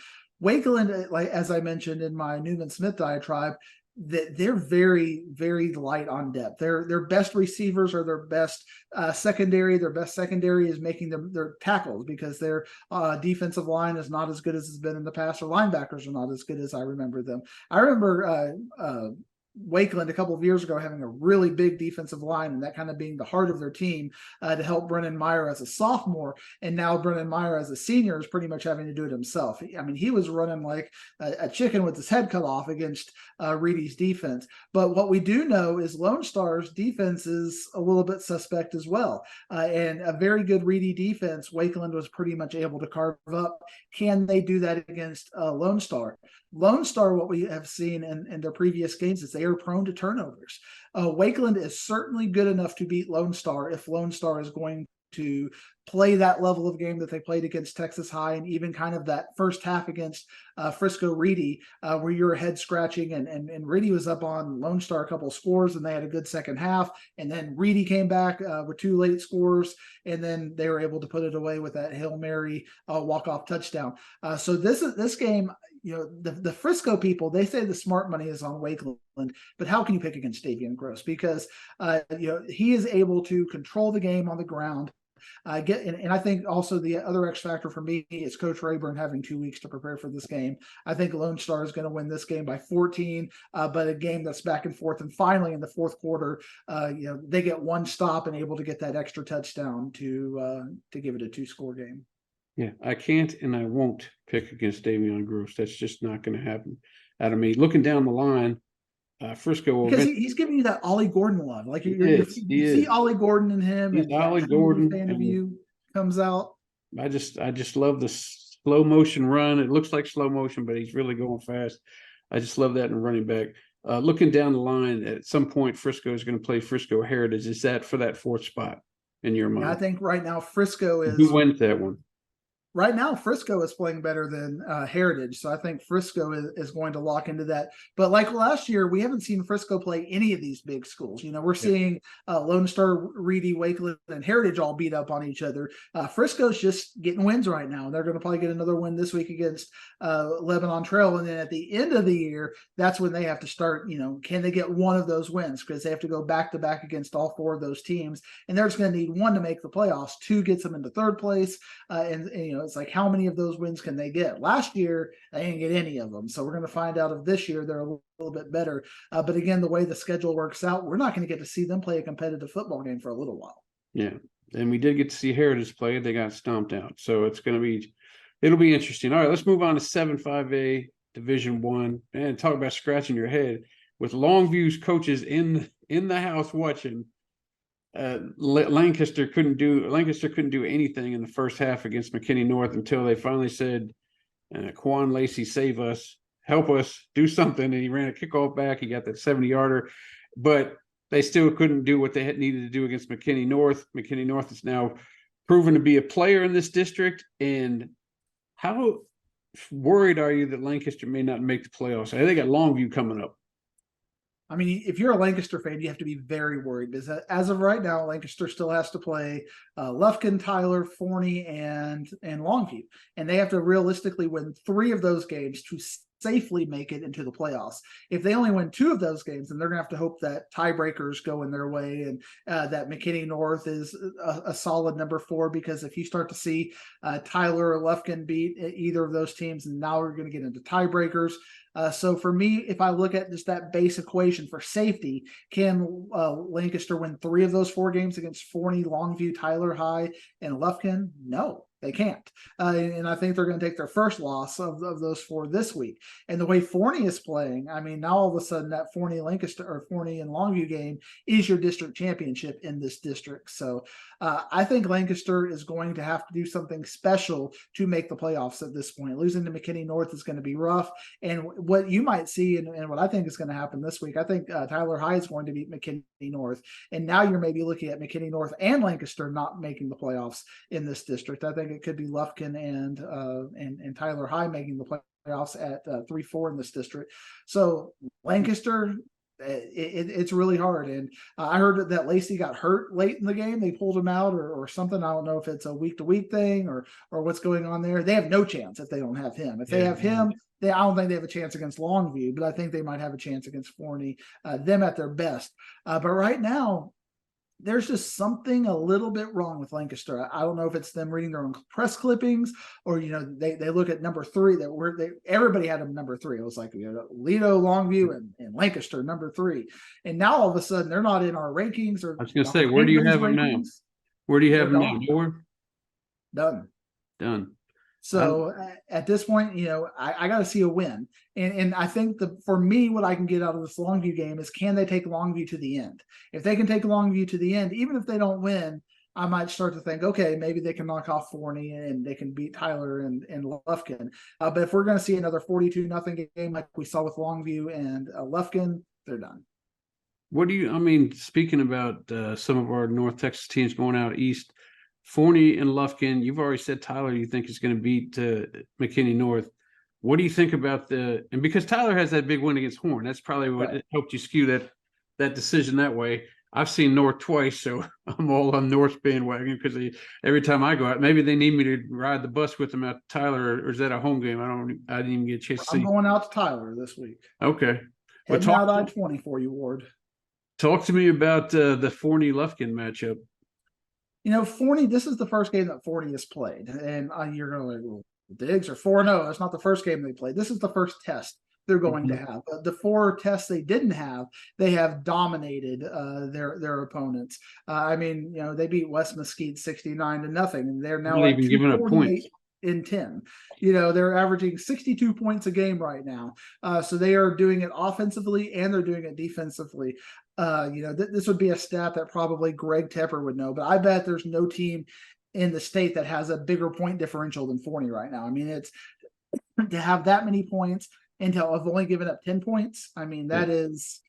Wakeland, like as I mentioned in my Newman Smith diatribe, that they're very, very light on depth. Their best receivers are their best secondary. Their best secondary is making their tackles, because their defensive line is not as good as it's been in the past, or linebackers are not as good as I remember them. I remember Wakeland a couple of years ago having a really big defensive line, and that kind of being the heart of their team to help Brennan Meyer as a sophomore. And now Brennan Meyer as a senior is pretty much having to do it himself. I mean, he was running like a chicken with his head cut off against Reedy's defense. But what we do know is Lone Star's defense is a little bit suspect as well. And a very good Reedy defense, Wakeland was pretty much able to carve up. Can they do that against Lone Star? Lone Star, what we have seen in their previous games, is they are prone to turnovers. Wakeland is certainly good enough to beat Lone Star if Lone Star is going to play that level of game that they played against Texas High, and even kind of that first half against Frisco Reedy, where you're head scratching, and Reedy was up on Lone Star a couple of scores, and they had a good second half, and then Reedy came back with 2 late scores, and then they were able to put it away with that Hail Mary walk-off touchdown. So this game, the Frisco people, they say the smart money is on Wakeland, but how can you pick against Davian Gross? Because he is able to control the game on the ground. And I think also the other X factor for me is Coach Rayburn having 2 weeks to prepare for this game. I think Lone Star is going to win this game by 14, but a game that's back and forth. And finally, in the fourth quarter, they get one stop and able to get that extra touchdown to give it a 2-score game. Yeah, I can't and I won't pick against Davion Gross. That's just not going to happen out of me. Looking down the line, Frisco, because he's giving you that Ollie Gordon love. Like you see Ollie Gordon in him, he's and Ollie Gordon. Fan of you comes out. I just love the slow motion run. It looks like slow motion, but he's really going fast. I just love that in running back. Looking down the line, at some point, Frisco is going to play Frisco Heritage. Is that for that 4th spot in your mind? Yeah, I think right now Frisco is. Who wins that one? Right now, Frisco is playing better than Heritage, so I think Frisco is going to lock into that. But like last year, we haven't seen Frisco play any of these big schools. We're seeing Lone Star, Reedy, Wakeland, and Heritage all beat up on each other. Frisco's just getting wins right now. They're going to probably get another win this week against Lebanon Trail, and then at the end of the year, that's when they have to start. Can they get one of those wins? Because they have to go back to back against all 4 of those teams, and they're just going to need 1 to make the playoffs. 2 gets them into 3rd place, and it's like, how many of those wins can they get? Last year, they didn't get any of them. So we're going to find out if this year they're a little bit better. But again, the way the schedule works out, we're not going to get to see them play a competitive football game for a little while. Yeah. And we did get to see Heritage play. They got stomped out. So it'll be interesting. All right, let's move on to 7-5A Division I, and talk about scratching your head with Longview's coaches in the house watching. Lancaster couldn't do anything in the first half against McKinney North until they finally said, Quan Lacey, save us, help us, do something. And he ran a kickoff back. He got that 70-yarder. But they still couldn't do what they had needed to do against McKinney North. McKinney North is now proven to be a player in this district. And how worried are you that Lancaster may not make the playoffs? They got Longview coming up. I mean, if you're a Lancaster fan, you have to be very worried because as of right now, Lancaster still has to play Lufkin, Tyler, Forney, and Longview, and they have to realistically win 3 of those games to safely make it into the playoffs. If they only win 2 of those games, then they're gonna have to hope that tiebreakers go in their way and that McKinney North is a solid number 4. Because if you start to see Tyler or Lufkin beat either of those teams, and now we're going to get into tiebreakers. So for me, if I look at just that base equation for safety, can Lancaster win 3 of those 4 games against Forney, Longview, Tyler High, and Lufkin? No, they can't. And I think they're going to take their first loss of those 4 this week. And the way Forney is playing, I mean, now all of a sudden that Forney Lancaster or Forney and Longview game is your district championship in this district. So I think Lancaster is going to have to do something special to make the playoffs at this point. Losing to McKinney North is going to be rough. And what you might see, and what I think is going to happen this week, I think Tyler High is going to beat McKinney North. And now you're maybe looking at McKinney North and Lancaster not making the playoffs in this district. I think it could be Lufkin and Tyler High making the playoffs at 3-4 in this district. So Lancaster, it's really hard. And I heard that Lacey got hurt late in the game. They pulled him out or something. I don't know if it's a week-to-week thing or what's going on there. They have no chance if they don't have him. If they have him, I don't think they have a chance against Longview, but I think they might have a chance against Forney, them at their best. But right now, there's just something a little bit wrong with Lancaster. I don't know if it's them reading their own press clippings or, they look at number 3 everybody had them number 3. It was like, Lido, Longview, and Lancaster number 3. And now all of a sudden they're not in our rankings. Or I was going to say, where do you have them now? Where do you have them now? Nowhere? Done. So at this point, I got to see a win. And I think for me, what I can get out of this Longview game is, can they take Longview to the end? If they can take Longview to the end, even if they don't win, I might start to think, okay, maybe they can knock off Forney and they can beat Tyler and Lufkin. But if we're going to see another 42-0 game like we saw with Longview and Lufkin, they're done. Speaking about some of our North Texas teams going out east, Forney and Lufkin, you've already said Tyler you think is going to beat McKinney North. What do you think about and because Tyler has that big win against Horn, that's probably what helped you skew that decision that way. I've seen North twice, so I'm all on North's bandwagon because every time I go out, maybe they need me to ride the bus with them out to Tyler, or is that a home game? I didn't even get a chance to see. I'm going out to Tyler this week. Okay. Heading out I-20 for you, Ward. Talk to me about the Forney-Lufkin matchup. Forney, this is the first game that Forney has played. And you're going to like, well, Diggs are 4-0. That's not the first game they played. This is the first test they're going to have. The 4 tests they didn't have, they have dominated their opponents. They beat West Mesquite 69-0, and they're now even giving up points in 10. They're averaging 62 points a game right now. So they are doing it offensively and they're doing it defensively. This would be a stat that probably Greg Tepper would know, but I bet there's no team in the state that has a bigger point differential than Forney right now. It's to have that many points and to have only given up 10 points. That is,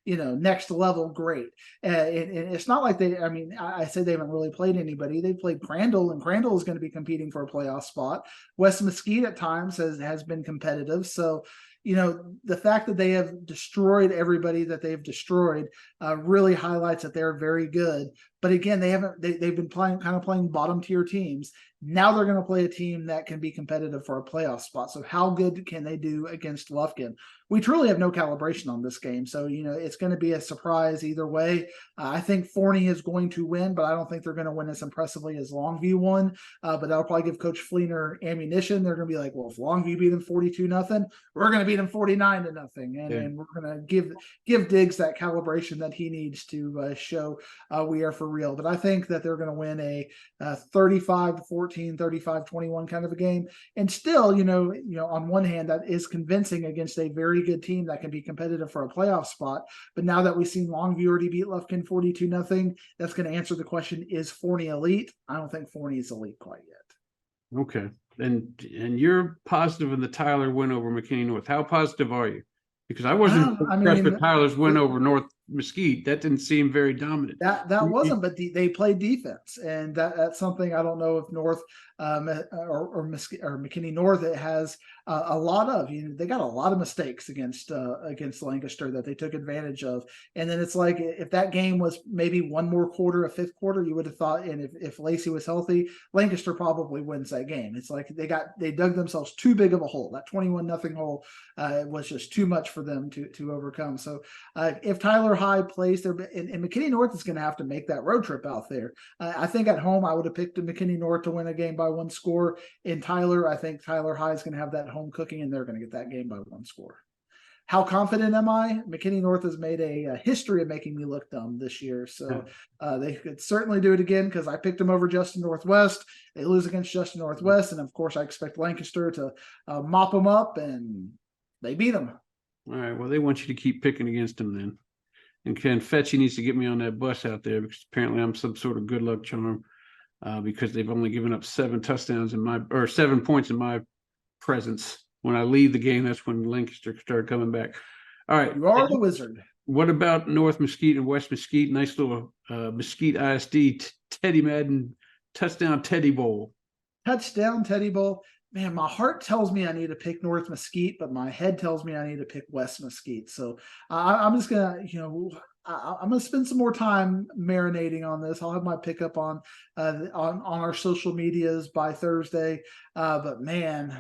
next level great. And it's not like I said they haven't really played anybody. They played Crandall, and Crandall is going to be competing for a playoff spot. West Mesquite at times has been competitive. So, the fact that they have destroyed everybody that they've destroyed really highlights that they're very good. But again, they've been playing bottom tier teams. Now they're going to play a team that can be competitive for a playoff spot. So how good can they do against Lufkin? We truly have no calibration on this game. So, it's going to be a surprise either way. I think Forney is going to win, but I don't think they're going to win as impressively as Longview won. But that'll probably give Coach Fleener ammunition. They're going to be like, well, if Longview beat them 42-0, we're going to beat them 49-0. And we're going to give Diggs that calibration that he needs to show we are for real. But I think that they're going to win a 35-14, 35-21 kind of a game. And still, on one hand, that is convincing against a very good team that can be competitive for a playoff spot. But now that we've seen Longview already beat Lufkin 42-0, that's going to answer the question, is Forney elite? I don't think Forney is elite quite yet. Okay. And you're positive in the Tyler win over McKinney North. How positive are you? Because I wasn't impressed with Tyler's win over North Mesquite. That didn't seem very dominant. That wasn't, but they played defense, and that's something I don't know if North or McKinney North it has a lot of. They got a lot of mistakes against Lancaster that they took advantage of, and then it's like if that game was maybe one more quarter, a fifth quarter, you would have thought, and if Lacey was healthy, Lancaster probably wins that game. It's like they dug themselves too big of a hole. That 21-0 hole was just too much for them to overcome. So if Tyler High plays there, and McKinney North is going to have to make that road trip out there. I think at home I would have picked McKinney North to win a game by one score. In Tyler, I think Tyler High is going to have that home cooking, and they're going to get that game by one score. How confident am I? McKinney North has made a history of making me look dumb this year, so they could certainly do it again because I picked them over Justin Northwest. They lose against Justin Northwest, and of course I expect Lancaster to mop them up, and they beat them. All right, well, they want you to keep picking against them then. And Ken Fetchy needs to get me on that bus out there because apparently I'm some sort of good luck charm because they've only given up 7 touchdowns 7 points in my presence. When I leave the game, that's when Lancaster started coming back. All right. You are the wizard. What about North Mesquite and West Mesquite? Nice little Mesquite ISD Teddy Madden touchdown Teddy Bowl. Touchdown Teddy Bowl. Man, my heart tells me I need to pick North Mesquite, but my head tells me I need to pick West Mesquite. So I'm just gonna, I'm gonna spend some more time marinating on this. I'll have my pickup on our social medias by Thursday. But man,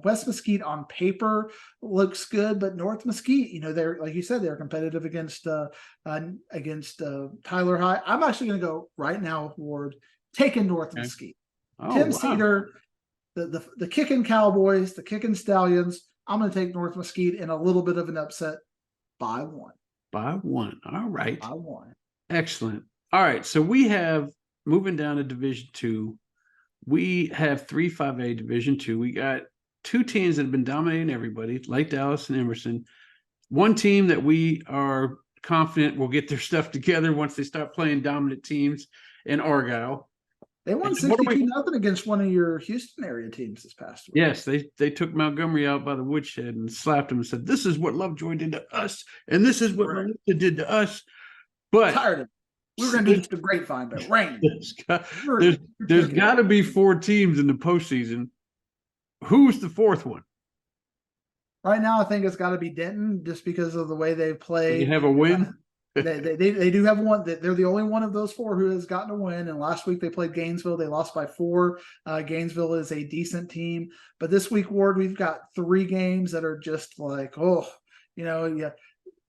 West Mesquite on paper looks good, but North Mesquite, they're like you said, they're competitive against Tyler High. I'm actually gonna go right now, Ward, taking North Mesquite. Tim Cedar. The kicking Cowboys, the kicking Stallions. I'm going to take North Mesquite in a little bit of an upset by 1. By 1. All right. By 1. Excellent. All right. So we have, moving down to Division II, we have 3-5A Division II. We got 2 teams that have been dominating everybody, Lake Dallas and Emerson. One team that we are confident will get their stuff together once they start playing dominant teams in Argyle. They won 62-0 against one of your Houston area teams this past week. Yes, they took Montgomery out by the woodshed and slapped him and said, "This is what Lovejoy did to us, and this is what Melissa did to us." But tired of it. We were going to do the grapevine, but rain. There's got to be 4 teams in the postseason. Who's the 4th one? Right now, I think it's got to be Denton, just because of the way they play. You have a win. They do have one. They're the only one of those 4 who has gotten a win. And last week they played Gainesville. They lost by 4. Gainesville is a decent team, but this week, Ward, we've got 3 games that are just like, what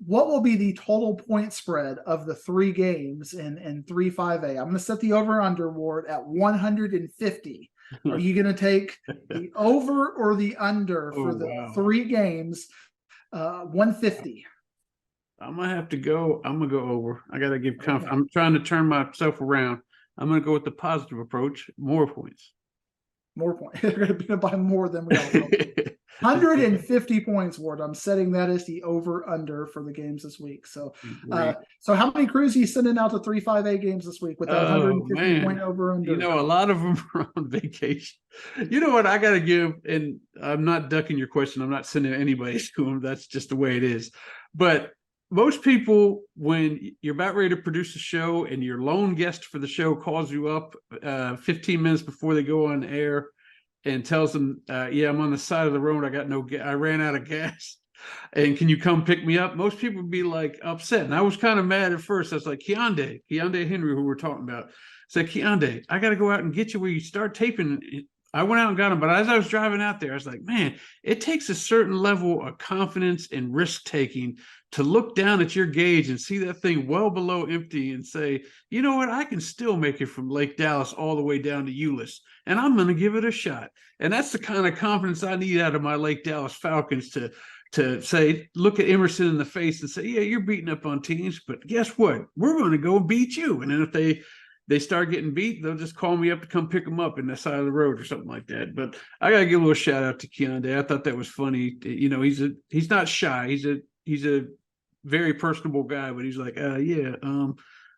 will be the total point spread of the 3 games in 3-5A? I'm going to set the over under, Ward, at 150. Are you going to take the over or the under for the 3 games? 150. I'm gonna go over. I gotta give confidence. I'm trying to turn myself around. I'm gonna go with the positive approach. More points. They're gonna be by more than we all know. 150 points, Ward. I'm setting that as the over under for the games this week. So so how many crews are you sending out to 3-5A games this week with that 150 point over under? A lot of them are on vacation. You know what I gotta give, and I'm not ducking your question. I'm not sending anybody to them. That's just the way it is. But most people, when you're about ready to produce a show and your lone guest for the show calls you up 15 minutes before they go on air and tells them, I'm on the side of the road. I ran out of gas. And can you come pick me up? Most people would be like upset. And I was kind of mad at first. I was like, Keonde Henry, who we're talking about. I said, Keonde, I got to go out and get you where you start taping. I went out and got him, but as I was driving out there, I was like, man, it takes a certain level of confidence and risk-taking to look down at your gauge and see that thing well below empty and say, you know what, I can still make it from Lake Dallas all the way down to Euless, and I'm going to give it a shot. And that's the kind of confidence I need out of my Lake Dallas Falcons to say, look at Emerson in the face and say, yeah, you're beating up on teams, but guess what? We're going to go and beat you. And then if they start getting beat, they'll just call me up to come pick them up in the side of the road or something like that. But I got to give a little shout out to Keonde. I thought that was funny. He's not shy. He's a very personable guy, but he's like, I'm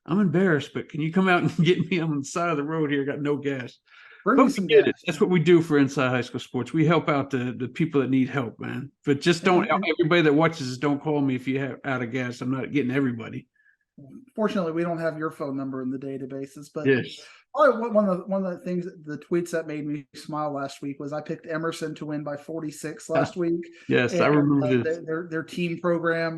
embarrassed, but can you come out and get me? I'm on the side of the road here. I got no gas. That's what we do for Inside High School Sports. We help out the people that need help, man. But just everybody that watches us, don't call me if you have out of gas. I'm not getting everybody. Fortunately, we don't have your phone number in the databases, but Yes. probably one of the things, the tweets that made me smile last week was I picked Emerson to win by 46 last week, Yes, I and remember this. their team program,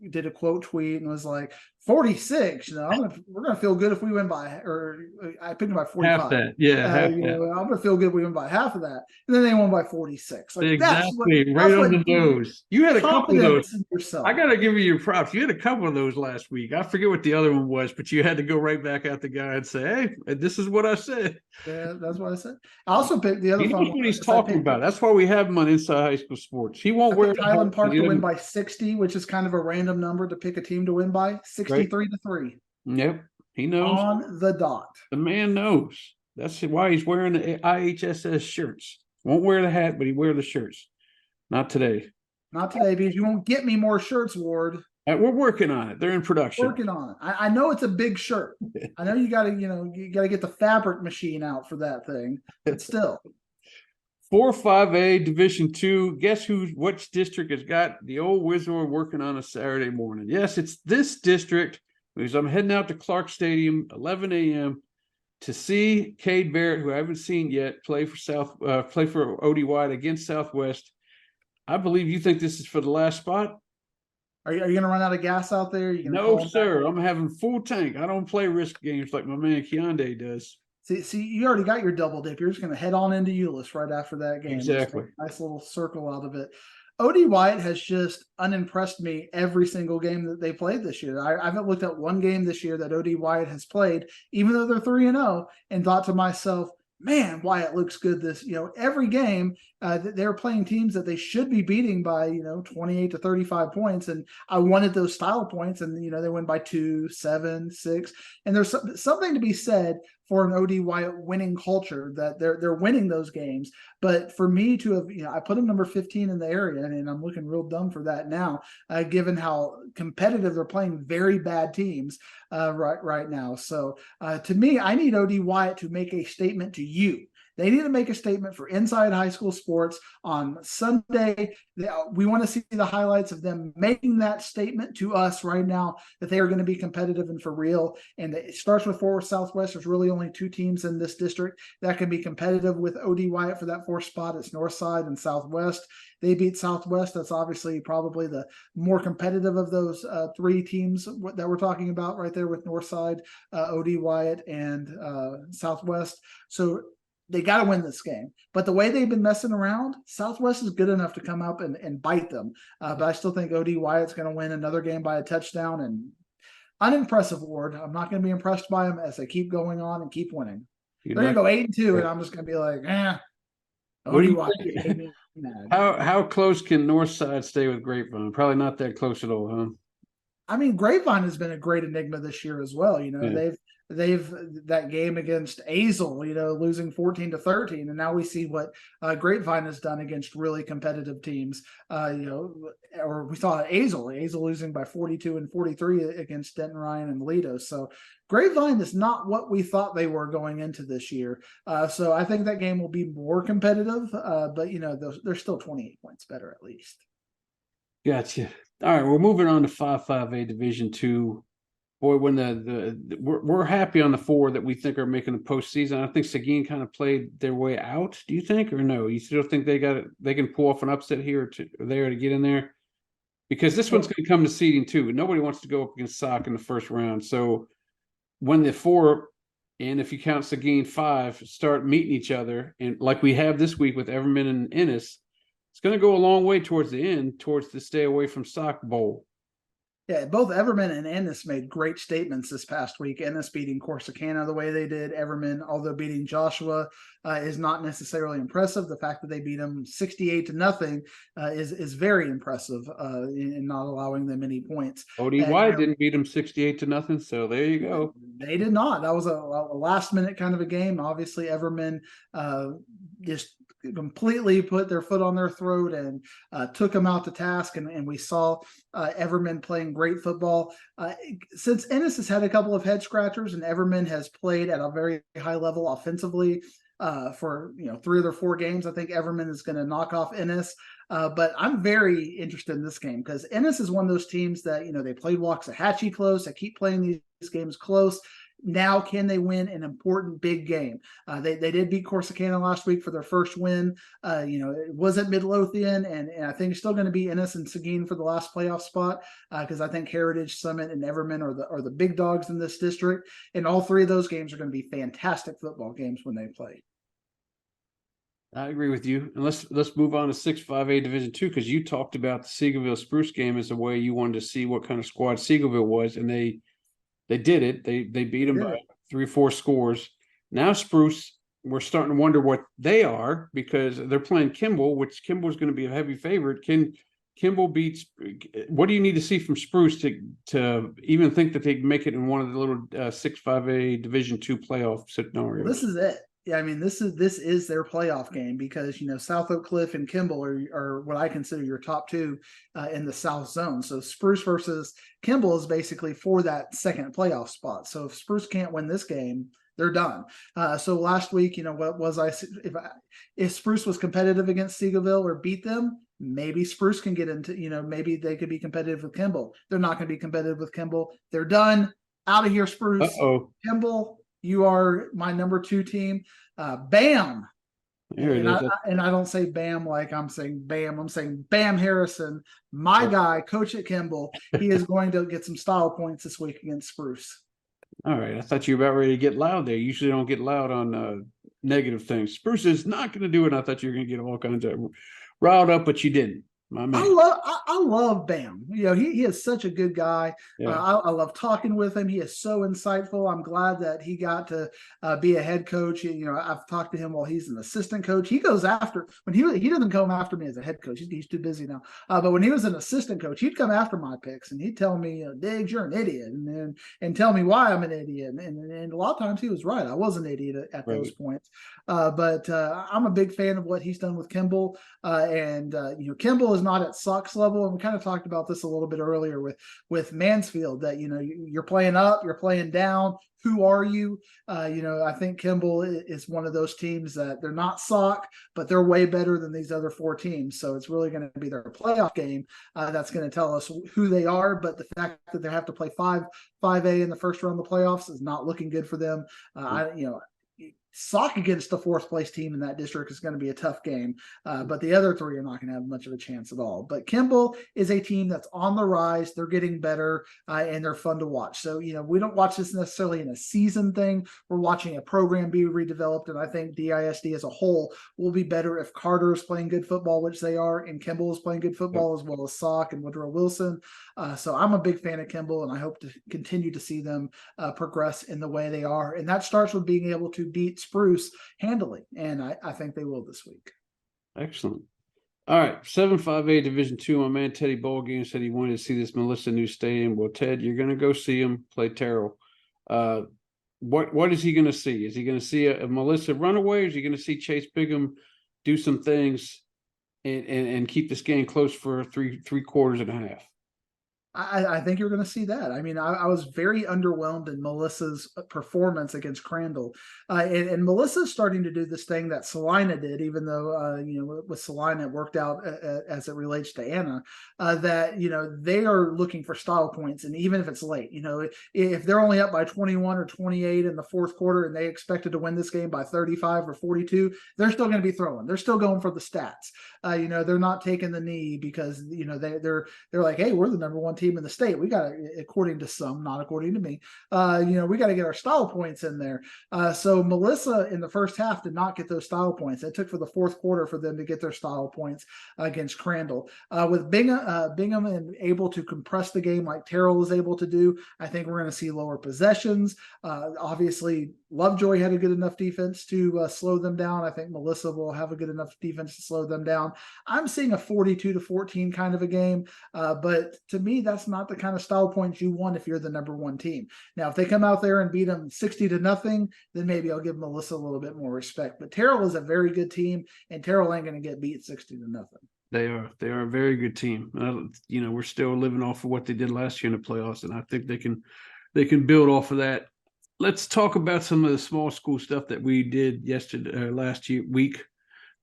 did a quote tweet and was like 46. We're gonna feel good if we win by, or I picked them by Half 45. that. Yeah, half that. I'm gonna feel good if we win by half of that, and then they won by 46. Like Exactly. Right that's on what the nose. You had a couple of those. confidence in yourself. I got to give you your props. You had a couple of those last week. I forget what the other one was, but you had to go right back at the guy and say, hey, this is what I said. Yeah, that's what I said. I also picked the other He fun knows one. what he's talking about. That's why we have him on Inside High School Sports. He won't I wear picked the hat Highland 'cause Park he to win doesn't- by 60, which is kind of a random number to pick a team to win by. 63-3 Yep. He knows. on the dot. The man knows. That's why he's wearing the IHSS shirts. Won't wear the hat, but he wear the shirts. Not today. Not today, because you won't get me more shirts, Ward. We're working on it. They're in production. Working on it. I know it's a big shirt. I know you gotta get the fabric machine out for that thing, but still. 4-5A Division II. Guess which district has got the old Wizard working on a Saturday morning? Yes, it's this district, because I'm heading out to Clark Stadium, 11 a.m. to see Cade Barrett, who I haven't seen yet, play for OD White against Southwest. I believe you think this is for the last spot. Are you gonna run out of gas out there? No, sir. I'm having full tank. I don't play risk games like my man Keondae does. See, you already got your double dip. You're just going to head on into Euless right after that game. Exactly. Nice little circle out of it. OD White has just unimpressed me every single game that they played this year. I haven't looked at one game this year that OD White has played, even though they're 3-0, and thought to myself, man, Wyatt looks good every game. They're playing teams that they should be beating by 28 to 35 points, and I wanted those style points, and they win by 2, 7, 6, and there's something to be said for an OD Wyatt winning culture, that they're winning those games. But for me to have, I put him number 15 in the area, and I'm looking real dumb for that now, given how competitive they're playing very bad teams right now. So to me, I need OD Wyatt to make a statement to you. They need to make a statement for Inside High School Sports on Sunday. We want to see the highlights of them making that statement to us right now, that they are going to be competitive and for real. And it starts with Fort Worth Southwest. There's really only 2 teams in this district that can be competitive with OD Wyatt for that 4th spot. It's Northside and Southwest. They beat Southwest. That's obviously probably the more competitive of those 3 teams that we're talking about right there, with Northside, OD Wyatt, and Southwest. So they got to win this game. But the way they've been messing around, Southwest is good enough to come up and bite them. But I still think OD Wyatt's going to win another game by a touchdown. And unimpressive, Ward. I'm not going to be impressed by them as they keep going on and keep winning. They're going to go 8-2, and I'm just going to be like, OD Wyatt. How close can Northside stay with Grapevine? Probably not that close at all, huh? I mean, Grapevine has been a great enigma this year as well. They've that game against Azle, losing 14-13, and now we see what Grapevine has done against really competitive teams. Or we saw Azle losing by 42 and 43 against Denton Ryan and Lido. So Grapevine is not what we thought they were going into this year. So I think that game will be more competitive, but they're still 28 points better at least. Gotcha. All right, we're moving on to 5-5A Division II. Boy, when we're happy on the 4 that we think are making the postseason. I think Seguin kind of played their way out. Do you think, or no? You still think they can pull off an upset here or there to get in there? Because this one's going to come to seeding too. Nobody wants to go up against Sock in the first round. So when the 4, and if you count Seguin 5, start meeting each other, and like we have this week with Everman and Ennis, it's going to go a long way towards the end, towards the stay away from Sock Bowl. Yeah, both Everman and Ennis made great statements this past week. Ennis beating Corsicana the way they did. Everman, although beating Joshua, is not necessarily impressive. The fact that they beat them 68-0 is very impressive in not allowing them any points. OD White didn't beat them 68-0, so there you go. They did not. That was a last-minute kind of a game. Obviously, Everman just completely put their foot on their throat and took them out to task, and we saw Everman playing great football. Since Ennis has had a couple of head scratchers and Everman has played at a very high level offensively, for 3 of their 4 games. I think Everman is going to knock off Ennis. But I'm very interested in this game because Ennis is one of those teams that, they played Waxahachie close. They keep playing these games close. Now, can they win an important big game? They did beat Corsicana last week for their first win. It was at Midlothian, and I think it's still going to be Ennis and Seguin for the last playoff spot because I think Heritage, Summit, and Everman are the big dogs in this district. And all 3 of those games are going to be fantastic football games when they play. I agree with you. And let's move on to 6-5A Division II because you talked about the Seagoville Spruce game as a way you wanted to see what kind of squad Seagoville was, and they did it. They beat them by 3-4 scores. Now Spruce, we're starting to wonder what they are because they're playing Kimball, which Kimball is going to be a heavy favorite. Can Kimball beats? What do you need to see from Spruce to even think that they can make it in one of the little 6-5A Division II playoff scenarios? Well, this is it. Yeah, I mean, this is their playoff game because South Oak Cliff and Kimball are what I consider your top 2 in the South Zone. So Spruce versus Kimball is basically for that second playoff spot. So if Spruce can't win this game, they're done. So last week, what was if Spruce was competitive against Seagoville or beat them, maybe Spruce can get into, maybe they could be competitive with Kimball. They're not going to be competitive with Kimball. They're done. Out of here, Spruce. Kimball, you are my number 2 team. Bam. And I don't say bam like I'm saying bam. I'm saying Bam Harrison, my guy, coach at Kimball. He is going to get some style points this week against Spruce. All right. I thought you were about ready to get loud there. You usually don't get loud on negative things. Spruce is not going to do it. I thought you were going to get all kinds of riled up, but you didn't. My man. I love Bam. He is such a good guy. Yeah. I love talking with him. He is so insightful. I'm glad that he got to be a head coach. I've talked to him while he's an assistant coach. He goes after when he doesn't come after me as a head coach. He's too busy now. But when he was an assistant coach, he'd come after my picks and he'd tell me, "Diggs, you're an idiot," and tell me why I'm an idiot. And a lot of times he was right. I was an idiot at those points. But I'm a big fan of what he's done with Kimball. Kimball is not at Sox level, and we kind of talked about this a little bit earlier with Mansfield. That you're playing up, you're playing down. Who are you? I think Kimball is one of those teams that they're not Sock, but they're way better than these other 4 teams. So it's really going to be their playoff game that's going to tell us who they are. But the fact that they have to play 5A in the first round of the playoffs is not looking good for them. Sock against the 4th place team in that district is going to be a tough game, but the other 3 are not going to have much of a chance at all. But Kimball is a team that's on the rise. They're getting better, and they're fun to watch. So, we don't watch this necessarily in a season thing. We're watching a program be redeveloped, and I think DISD as a whole will be better if Carter is playing good football, which they are, and Kimball is playing good football as well as Sock and Woodrow Wilson. So I'm a big fan of Kimball, and I hope to continue to see them progress in the way they are. And that starts with being able to beat Spruce handily, and I think they will this week. Excellent. All right, 7-5A Division II. My man Teddy Ballgame said he wanted to see this Melissa New Stadium. Well, Ted, you're going to go see him play Carroll. What is he going to see? Is he going to see a Melissa runaway? Or is he going to see Chase Bigham do some things and keep this game close for three quarters and a half? I think you're going to see that. I mean, I was very underwhelmed in Melissa's performance against Crandall. And Melissa's starting to do this thing that Salina did, even though, with Salina it worked out as it relates to Anna, that, they are looking for style points. And even if it's late, if they're only up by 21 or 28 in the 4th quarter and they expected to win this game by 35 or 42, they're still going to be throwing. They're still going for the stats. They're not taking the knee because, they're like, hey, we're the number 1 team in the state. We got to, according to some, not according to me, we got to get our style points in there. So Melissa in the first half did not get those style points. It took for the 4th quarter for them to get their style points against Crandall. With Bingham and able to compress the game like Terrell was able to do, I think we're going to see lower possessions. Obviously, Lovejoy had a good enough defense to slow them down. I think Melissa will have a good enough defense to slow them down. I'm seeing a 42-14 kind of a game, but to me, that's not the kind of style points you want if you're the number 1 team. Now, if they come out there and beat them 60-0, then maybe I'll give Melissa a little bit more respect. But Terrell is a very good team, and Terrell ain't going to get beat 60-0. They are a very good team. We're still living off of what they did last year in the playoffs, and I think they can build off of that. let's talk about some of the small school stuff that we did yesterday, week.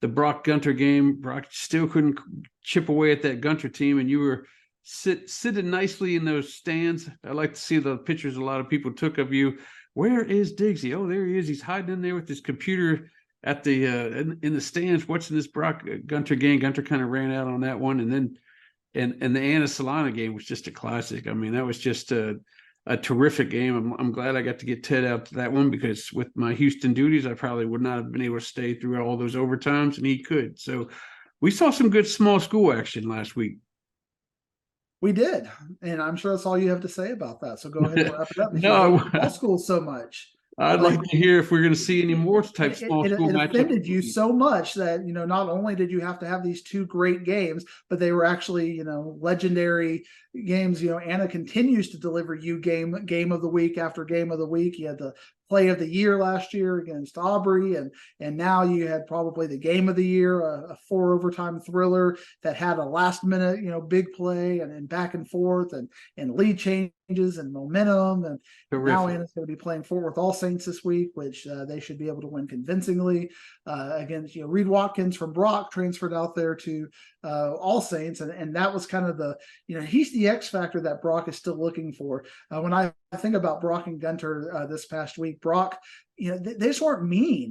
The Brock Gunter game. Brock still couldn't chip away at that Gunter team, and you were sitting nicely in those stands. I like to see the pictures a lot of people took of you. Where is Diggsy? Oh, there he is. He's hiding in there with his computer at the in the stands watching this Brock Gunter game. Gunter kind of ran out on that one, and then and the Anna Solana game was just a classic. I mean, that was just a terrific game. I'm glad I got to get Ted out to that one, because with my Houston duties, I probably would not have been able to stay through all those overtimes, and he could. So we saw some good small school action last week. We did, and I'm sure that's all you have to say about that. So go ahead and wrap it up. No, small school so much. I'd like to hear if we're going to see any more type small school matchups. It offended you so much that, not only did you have to have these two great games, but they were actually, legendary games. Anna continues to deliver you game of the week after game of the week. You had the play of the year last year against Aubrey, and now you had probably the game of the year, a 4 overtime thriller that had a last minute, big play and back and forth and lead changes and momentum. And now Anna's going to be playing Fort Worth All Saints this week, which they should be able to win convincingly against, Reed Watkins from Brock transferred out there to All Saints. And that was kind of the, he's the X factor that Brock is still looking for. When I think about Brock and Gunter this past week, Brock, they just weren't mean.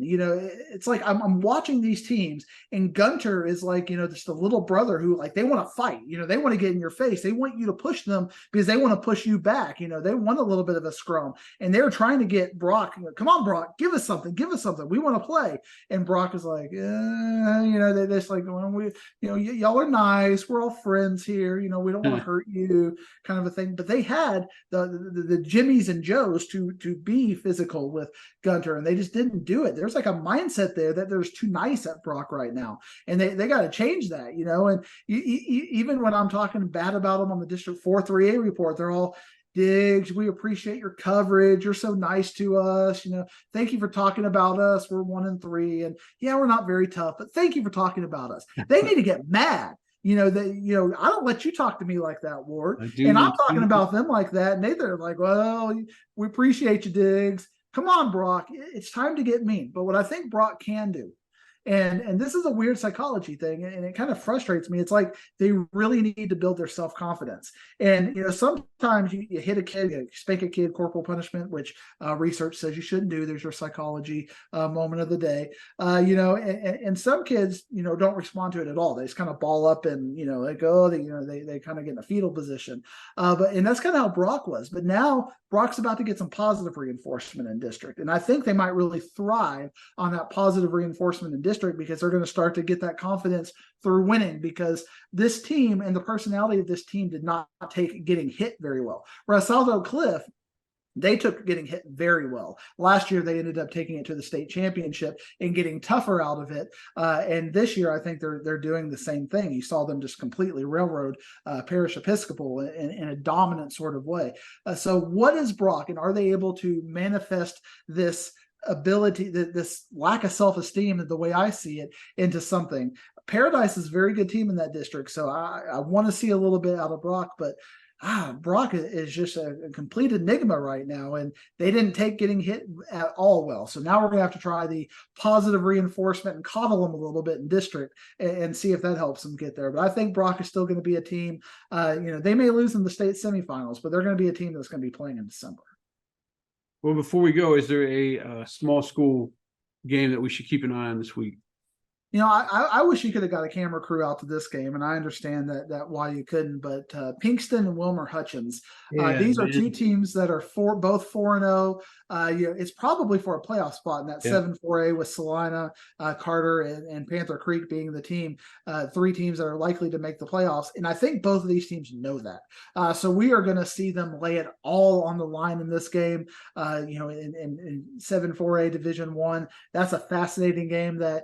It's like I'm watching these teams, and Gunter is like, just a little brother who, like, they want to fight. They want to get in your face. They want you to push them because they want to push you back. They want a little bit of a scrum, and they're trying to get Brock. Come on, Brock, give us something. Give us something. We want to play. And Brock is like, they're just like, well, y'all are nice. We're all friends here. We don't want to hurt you, kind of a thing. But they had the Jimmies and Joes to be physical with Gunter, and they just didn't do it. There's like a mindset there that there's too nice at Brock right now, and they got to change that. And even when I'm talking bad about them on the District 4 3A report, they're all, Diggs, we appreciate your coverage. You're so nice to us. Thank you for talking about us. We're 1-3, and yeah, we're not very tough, but thank you for talking about us. They need to get mad. I don't let you talk to me like that, Ward. And I'm talking about them like that, and they're like, well, we appreciate you, Diggs. Come on, Brock. It's time to get mean. But what I think Brock can do, and this is a weird psychology thing, and it kind of frustrates me. It's like they really need to build their self-confidence. And, sometimes you hit a kid, you spank a kid, corporal punishment, which research says you shouldn't do. There's your psychology moment of the day. And some kids, don't respond to it at all. They just kind of ball up and, they go, they kind of get in a fetal position. And that's kind of how Brock was. But now Brock's about to get some positive reinforcement in district. And I think they might really thrive on that positive reinforcement in district, because they're going to start to get that confidence through winning, because this team and the personality of this team did not take getting hit very well. Whereas South Oak Cliff, they took getting hit very well. Last year, they ended up taking it to the state championship and getting tougher out of it. And this year, I think they're doing the same thing. You saw them just completely railroad Parish Episcopal in a dominant sort of way. So what is Brock, and are they able to manifest this ability, this lack of self-esteem, the way I see it, into something? Paradise is a very good team in that district, so I want to see a little bit out of Brock, but Brock is just a complete enigma right now, and they didn't take getting hit at all well. So now we're going to have to try the positive reinforcement and coddle them a little bit in district and see if that helps them get there. But I think Brock is still going to be a team, they may lose in the state semifinals, but they're going to be a team that's going to be playing in December. Well, before we go, is there a small school game that we should keep an eye on this week? I wish you could have got a camera crew out to this game, and I understand that why you couldn't. But Pinkston and Wilmer Hutchins, these are two teams that are both 4-0. It's probably for a playoff spot in that 7-4A with Salina, Carter, and Panther Creek being the team, 3 teams that are likely to make the playoffs. And I think both of these teams know that. So we are going to see them lay it all on the line in this game. In 7-4A Division I, that's a fascinating game that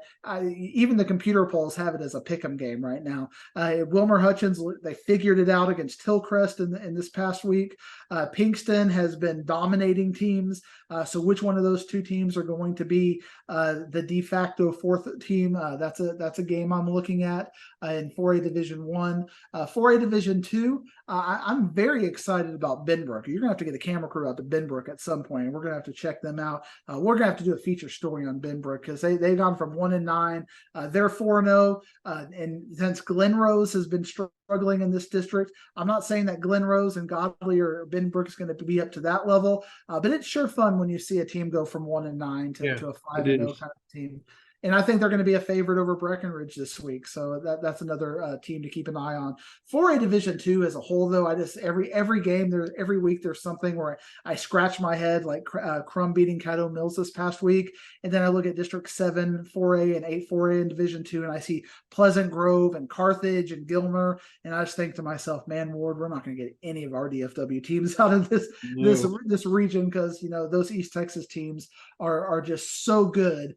even the computer polls have it as a pick'em game right now. Wilmer Hutchins, they figured it out against Hillcrest in this past week. Pinkston has been dominating teams. So which one of those two teams are going to be the de facto fourth team? That's a game I'm looking at in 4A Division 1. 4A Division 2, I'm very excited about Benbrook. You're going to have to get a camera crew out to Benbrook at some point, and we're going to have to check them out. We're going to have to do a feature story on Benbrook because they've gone from 1-9. They're 4-0. And since Glen Rose has been struggling in this district, I'm not saying that Glen Rose and Godley or Benbrook is going to be up to that level, but it's sure fun when you see a team go from 1-9 to a 5-0 kind of team. And I think they're going to be a favorite over Breckenridge this week. So that's another team to keep an eye on. 4A Division 2 as a whole, though, I just every game every week there's something where I scratch my head, like Crum beating Caddo Mills this past week, and then I look at District 7 4A and 8 4A in Division 2, and I see Pleasant Grove and Carthage and Gilmer, and I just think to myself, man, Ward, we're not going to get any of our DFW teams out of this region because those East Texas teams are just so good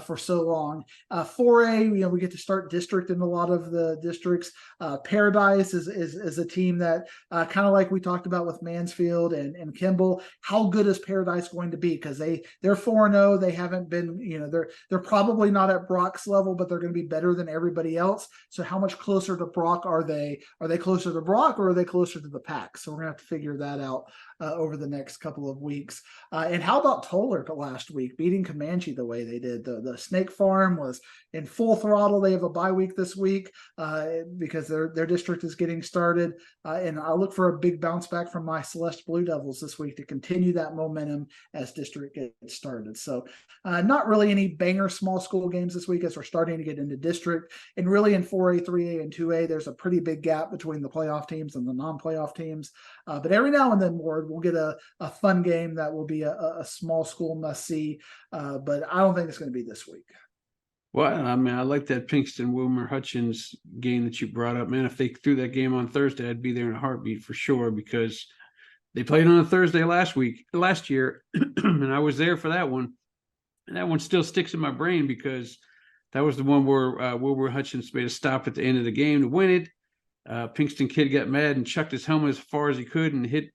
for so long. 4A, we get to start district in a lot of the districts. Paradise is a team that kind of like we talked about with Mansfield and Kimball. How good is Paradise going to be? Because they're 4-0. They haven't been, they're probably not at Brock's level, but they're going to be better than everybody else. So how much closer to Brock are they? Are they closer to Brock or are they closer to the pack? So we're going to have to figure that out over the next couple of weeks. And how about Toller last week, beating Comanche the way they did? The Snake Farm was in full throttle. They have a bye week this week because their district is getting started. And I'll look for a big bounce back from my Celeste Blue Devils this week to continue that momentum as district gets started. So not really any banger small school games this week as we're starting to get into district. And really in 4A, 3A, and 2A, there's a pretty big gap between the playoff teams and the non-playoff teams. But every now and then, Ward, we'll get a fun game that will be a small school must-see. But I don't think it's going to be this week. Well, I mean, I like that Pinkston Wilmer Hutchins game that you brought up, man. If they threw that game on Thursday, I'd be there in a heartbeat for sure because they played on a Thursday last year, and I was there for that one. And that one still sticks in my brain because that was the one where Wilmer Hutchins made a stop at the end of the game to win it. Pinkston kid got mad and chucked his helmet as far as he could and hit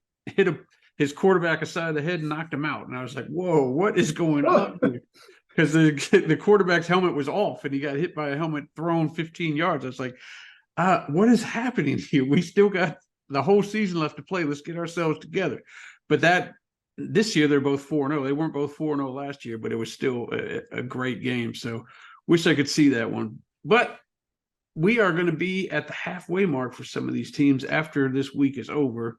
his quarterback aside the head and knocked him out. And I was like, whoa, what is going on here? Because the quarterback's helmet was off and he got hit by a helmet thrown 15 yards. I was like, what is happening here? We still got the whole season left to play. Let's get ourselves together. But this year, they're both 4-0. They weren't both 4-0 last year, but it was still a great game. So wish I could see that one. But we are going to be at the halfway mark for some of these teams after this week is over,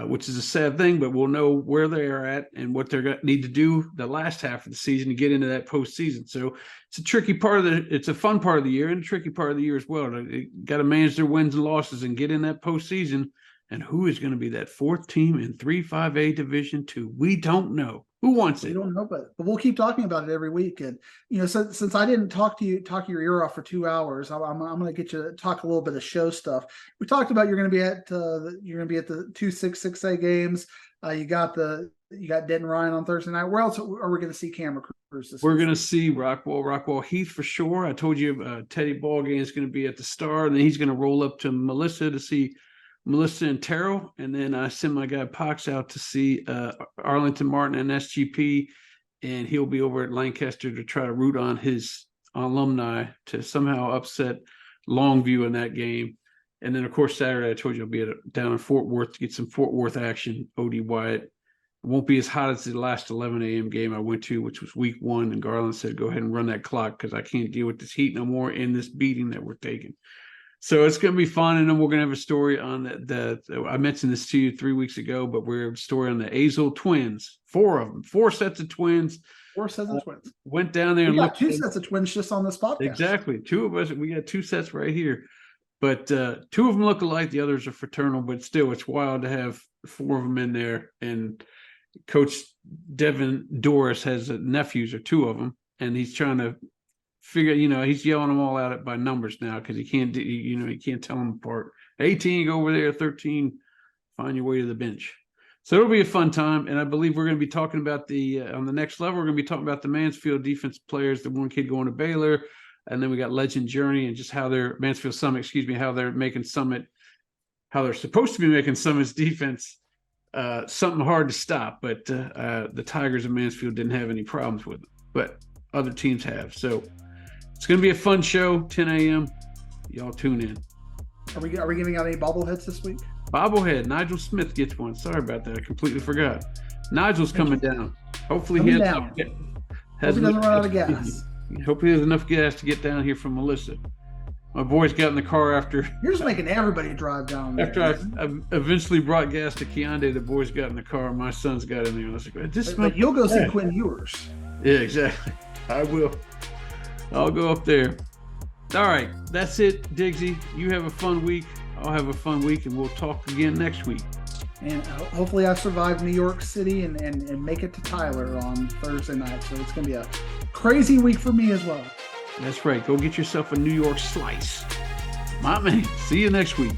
which is a sad thing, but we'll know where they are at and what they're going to need to do the last half of the season to get into that postseason. So it's a tricky part it's a fun part of the year and a tricky part of the year as well. They got to manage their wins and losses and get in that postseason. And who is going to be that fourth team in 3-5A Division 2? We don't know. Who wants it? We don't know, but we'll keep talking about it every week. And since I didn't talk your ear off for 2 hours, I'm going to get you to talk a little bit of show stuff. We talked about you're going to be at the 2-6-6A games. You got Denton Ryan on Thursday night. Where else are we going to see camera crews this week? We're going to see Rockwall Heath for sure. I told you Teddy Ballgame is going to be at the Star, and then he's going to roll up to Melissa to see Melissa and Terrell, and then I send my guy Pox out to see Arlington Martin and SGP, and he'll be over at Lancaster to try to root on his alumni to somehow upset Longview in that game. And then, of course, Saturday, I told you I'll be down in Fort Worth to get some Fort Worth action. O.D. Wyatt. It won't be as hot as the last 11 a.m. game I went to, which was week 1, and Garland said, go ahead and run that clock because I can't deal with this heat no more in this beating that we're taking. So it's going to be fun, and then we're going to have a story on I mentioned this to you 3 weeks ago, but we're a story on the Azel twins, 4 of them, 4 sets of twins. 4 sets of twins. Went down there and looked. 2 sets of twins just on this podcast. Exactly. 2 of us, we got 2 sets right here. But 2 of them look alike. The others are fraternal, but still, it's wild to have 4 of them in there. And Coach Devin Doris has nephews, or 2 of them, and he's trying to figure, he's yelling them all out by numbers now because he can't, he can't tell them apart. 18, go over there. 13, find your way to the bench. So it'll be a fun time, and I believe we're going to be talking about on the next level. We're going to be talking about the Mansfield defense players. The one kid going to Baylor, And then we got Legend Journey and just how they're Mansfield Summit, how they're making Summit, how they're supposed to be making Summit's defense something hard to stop. But the Tigers of Mansfield didn't have any problems with it, but other teams have. So it's going to be a fun show, 10 a.m. Y'all tune in. Are we giving out any bobbleheads this week? Bobblehead, Nigel Smith gets one. Sorry about that. I completely forgot. Nigel's coming down. Hopefully he doesn't run out of gas. Hopefully there's enough gas to get down here from Melissa. My boys got in the car after. You're just making everybody drive down there. After I eventually brought gas to Keonde, the boys got in the car. And my sons got in there. I was like, but you'll go see Quinn Ewers. Yeah, exactly. I will. I'll go up there. All right. That's it, Diggsy. You have a fun week. I'll have a fun week, and we'll talk again next week. And hopefully I survive New York City and make it to Tyler on Thursday night. So it's going to be a crazy week for me as well. That's right. Go get yourself a New York slice. My man. See you next week.